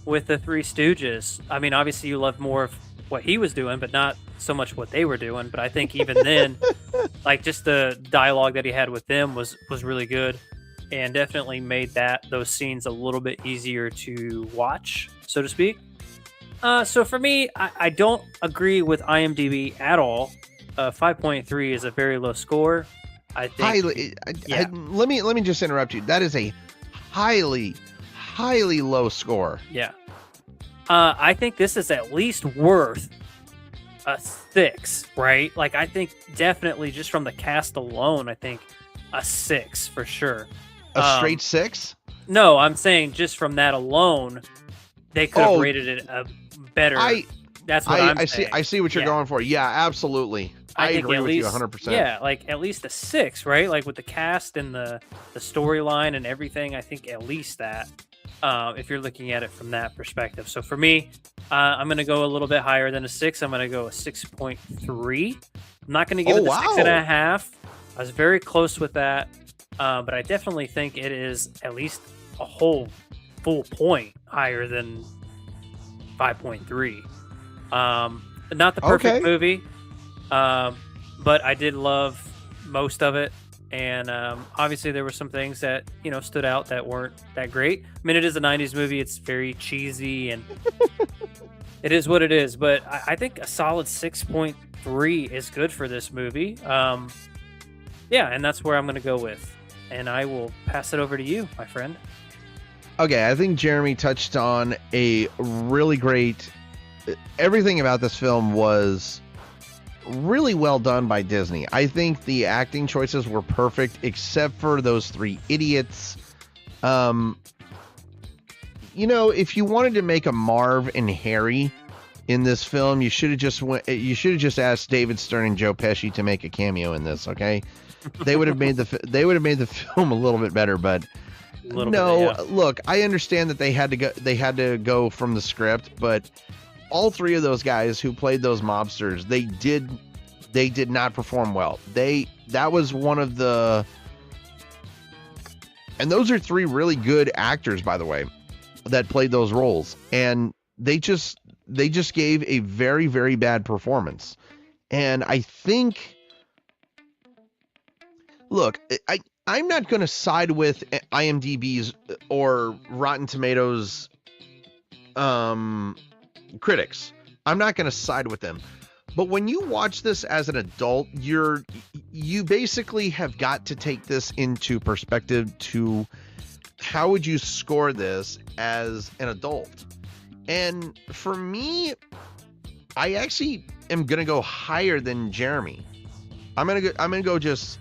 with the Three Stooges, I mean, obviously you love more of what he was doing, but not so much what they were doing. But I think even then, like, just the dialogue that he had with them was really good, and definitely made those scenes a little bit easier to watch, so to speak. So for me, I don't agree with IMDb at all. 5.3 is a very low score. I think.
Let me just interrupt you. That is a highly low score.
Yeah. I think this is at least worth a 6, right? Like, I think definitely just from the cast alone, I think a 6 for sure.
A straight 6?
No, I'm saying just from that alone, they could have rated it better. That's what I'm saying.
I see what you're going for. Yeah, absolutely. I agree with you 100%.
Yeah, like at least a 6, right? Like with the cast and the storyline and everything, I think at least that. If you're looking at it from that perspective. So for me, I'm going to go a little bit higher than a 6. I'm going to go a 6.3. I'm not going to give it the 6.5. I was very close with that. But I definitely think it is at least a whole full point higher than 5.3. Not the perfect movie, but I did love most of it. And obviously there were some things that, stood out that weren't that great. I mean, it is a 90s movie. It's very cheesy and it is what it is. But I think a solid 6.3 is good for this movie. Yeah, and that's where I'm going to go with. And I will pass it over to you, my friend.
Okay, I think Jeremy touched on a really great... Everything about this film was really well done by Disney. I think the acting choices were perfect, except for those 3 idiots. If you wanted to make a Marv and Harry in this film, you should have just asked David Stern and Joe Pesci to make a cameo in this. Okay, they would have made the film a little bit better. But look, I understand that they had to go from the script, but all 3 of those guys who played those mobsters, they did not perform well. That was one of the, and those are 3 really good actors, by the way, that played those roles, and they just gave a very, very bad performance. And I think, look, I'm not going to side with IMDb's or Rotten Tomatoes critics. I'm not going to side with them. But when you watch this as an adult, you basically have got to take this into perspective to how would you score this as an adult? And for me, I actually am going to go higher than Jeremy. I'm going to go just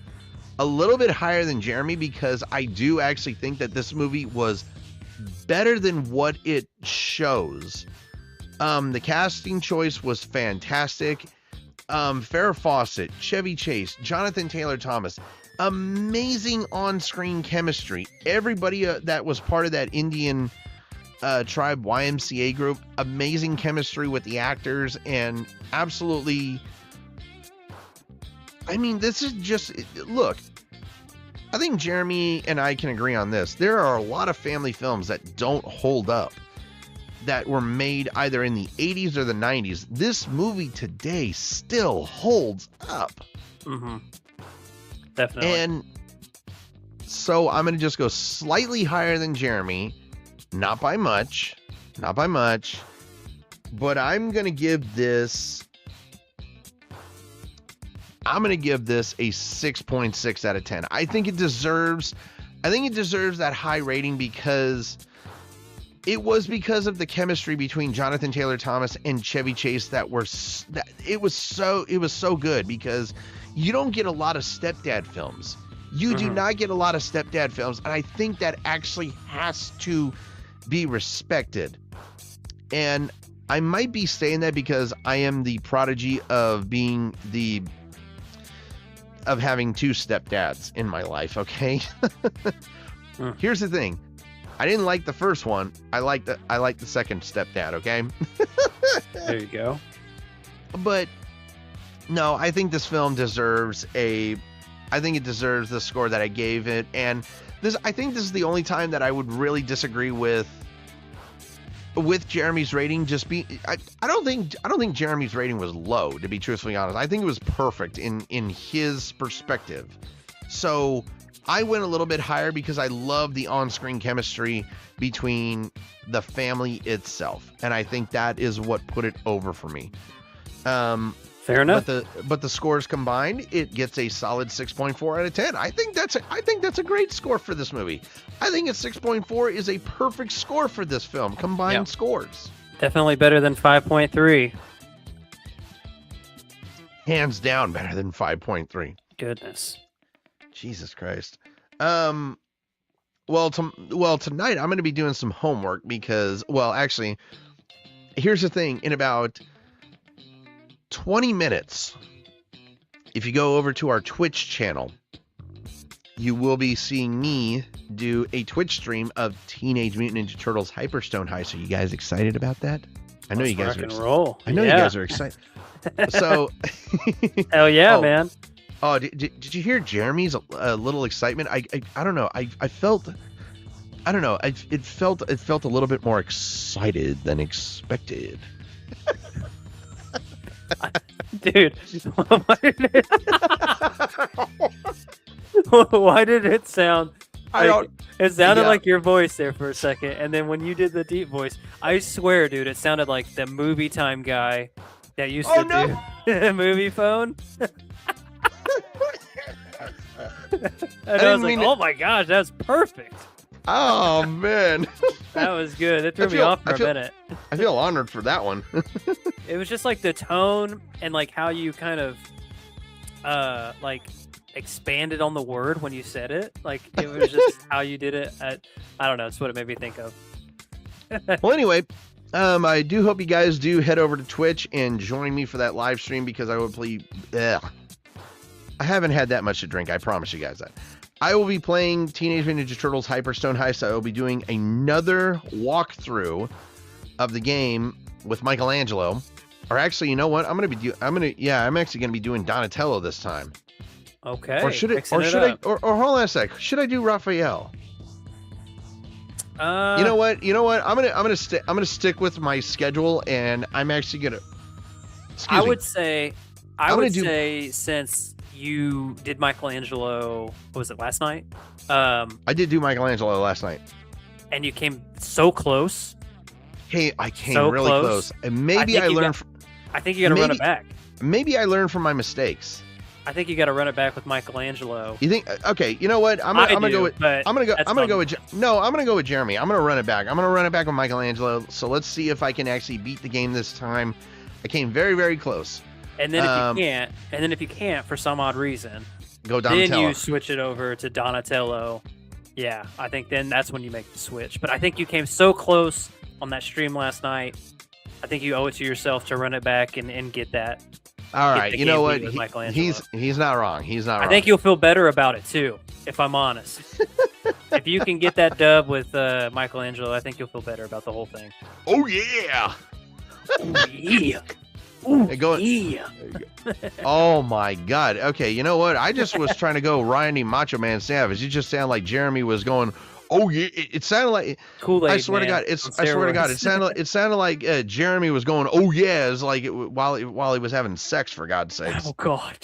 a little bit higher than Jeremy because I do actually think that this movie was better than what it shows. The casting choice was fantastic. Farrah Fawcett, Chevy Chase, Jonathan Taylor Thomas, amazing on-screen chemistry. Everybody that was part of that Indian tribe YMCA group, amazing chemistry with the actors, and absolutely. I mean, this is just, look, I think Jeremy and I can agree on this. There are a lot of family films that don't hold up, that were made either in the 80s or the 90s. This movie today still holds up.
Mm-hmm. Definitely.
And so I'm going to just go slightly higher than Jeremy. Not by much. But I'm going to give this a 6.6 out of 10. I think it deserves that high rating because it was because of the chemistry between Jonathan Taylor Thomas and Chevy Chase that it was so good, because you don't get a lot of stepdad films. You do not get a lot of stepdad films, and I think that actually has to be respected. And I might be saying that because I am the prodigy of having two stepdads in my life, okay? Here's the thing. I didn't like the first one. I like the second stepdad, okay?
There you go.
But no, I think this film deserves the score that I gave it. And I think this is the only time that I would really disagree with Jeremy's rating. I don't think Jeremy's rating was low, to be truthfully honest. I think it was perfect in his perspective. So I went a little bit higher because I love the on-screen chemistry between the family itself, and I think that is what put it over for me.
Fair enough.
But the scores combined, it gets a solid 6.4 out of 10. I think that's a great score for this movie. I think a 6.4 is a perfect score for this film. Combined scores.
Definitely better than 5.3.
Hands down, better than 5.3.
Goodness.
Jesus Christ. Well, tonight I'm going to be doing some homework because, well, actually, here's the thing. In about 20 minutes, if you go over to our Twitch channel, you will be seeing me do a Twitch stream of Teenage Mutant Ninja Turtles Hyperstone High. So you guys excited about that? I know you guys are excited. I know you guys are excited. So
hell yeah, man.
Oh, did you hear Jeremy's little excitement? I don't know. I felt it felt a little bit more excited than expected.
Dude, why did it sound it sounded like your voice there for a second, and then when you did the deep voice, I swear, dude, it sounded like the movie time guy that used to do movie phone. And I was like, oh my gosh, that's perfect.
Oh man.
That was good. It threw me off for a minute.
I feel honored for that one.
It was just like the tone and like how you kind of like expanded on the word when you said it. Like it was just how you did it. I don't know. It's what it made me think of.
Well, anyway, I do hope you guys do head over to Twitch and join me for that live stream, because I will play. I haven't had that much to drink. I promise you guys that. I will be playing Teenage Mutant Ninja Turtles Hyperstone High, so I will be doing another walkthrough of the game with Michelangelo. Or actually, you know what? I'm actually gonna be doing Donatello this time.
Okay.
Or should I hold on a sec. Should I do Raphael? You know what? I'm gonna stick with my schedule, and I'm actually gonna.
I would say since you did Michelangelo, what was it, last night?
I did do Michelangelo last night.
And you came so close.
Hey, I came
so
really close. And maybe I learned.
I think you got to run it back.
Maybe I learned from my mistakes.
I think you got to run it back with Michelangelo.
You think? Okay, you know what? I'm gonna go with Jeremy. I'm gonna go with Jeremy. I'm gonna run it back. I'm gonna run it back with Michelangelo. So let's see if I can actually beat the game this time. I came very, very close.
And then if you can't for some odd reason,
go Donatello.
Then you switch it over to Donatello. Yeah, I think then that's when you make the switch. But I think you came so close on that stream last night. I think you owe it to yourself to run it back and get that.
All right, you know what? He's not wrong. He's not wrong.
I think you'll feel better about it too, if I'm honest. If you can get that dub with Michelangelo, I think you'll feel better about the whole thing.
Oh yeah!
Oh yeah! Ooh, yeah!
Oh my God! Okay, you know what? I just was trying to go Ryan Macho Man Savage. It just sounded like Jeremy was going. Oh yeah! It sounded like
Kool-Aid.
I swear to God, it sounded like Jeremy was going. Oh yeah! It's like while he was having sex, for God's sakes.
Oh God!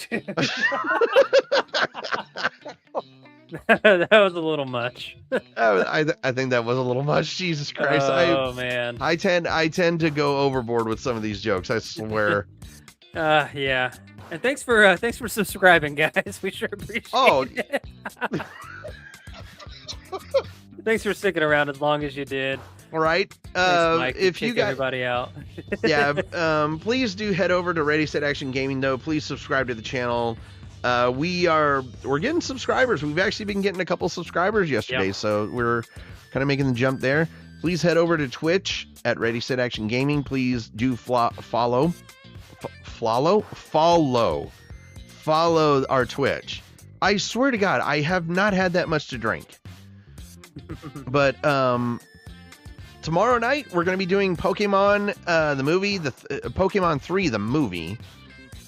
That was a little much.
I think that was a little much. Jesus Christ!
Oh man!
I tend to go overboard with some of these jokes. I swear.
Yeah. And thanks for subscribing, guys. We sure appreciate it. Thanks for sticking around as long as you did.
All right.
Thanks, Mike.
If you got
everybody out.
Yeah. Please do head over to Ready Set Action Gaming though. Please subscribe to the channel. We're getting subscribers. We've actually been getting a couple subscribers yesterday, so we're kind of making the jump there. Please head over to Twitch at Ready Set Action Gaming. Please do follow our Twitch. I swear to God, I have not had that much to drink. But tomorrow night we're going to be doing Pokemon the movie, the Pokemon 3 the movie,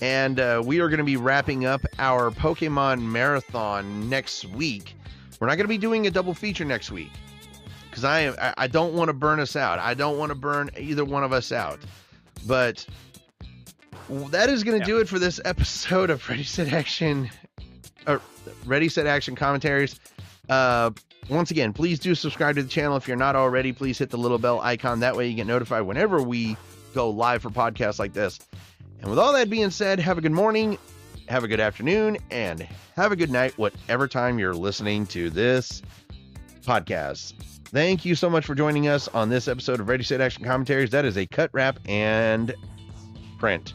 and we are going to be wrapping up our Pokemon marathon next week. We're not going to be doing a double feature next week because I don't want to burn us out. I don't want to burn either one of us out. But that is going to do it for this episode of Ready Set Action Commentaries. Once again, please do subscribe to the channel. If you're not already, please hit the little bell icon. That way you get notified whenever we go live for podcasts like this. And with all that being said, have a good morning, have a good afternoon, and have a good night, whatever time you're listening to this podcast. Thank you so much for joining us on this episode of Ready Set Action Commentaries. That is a cut, wrap, and print.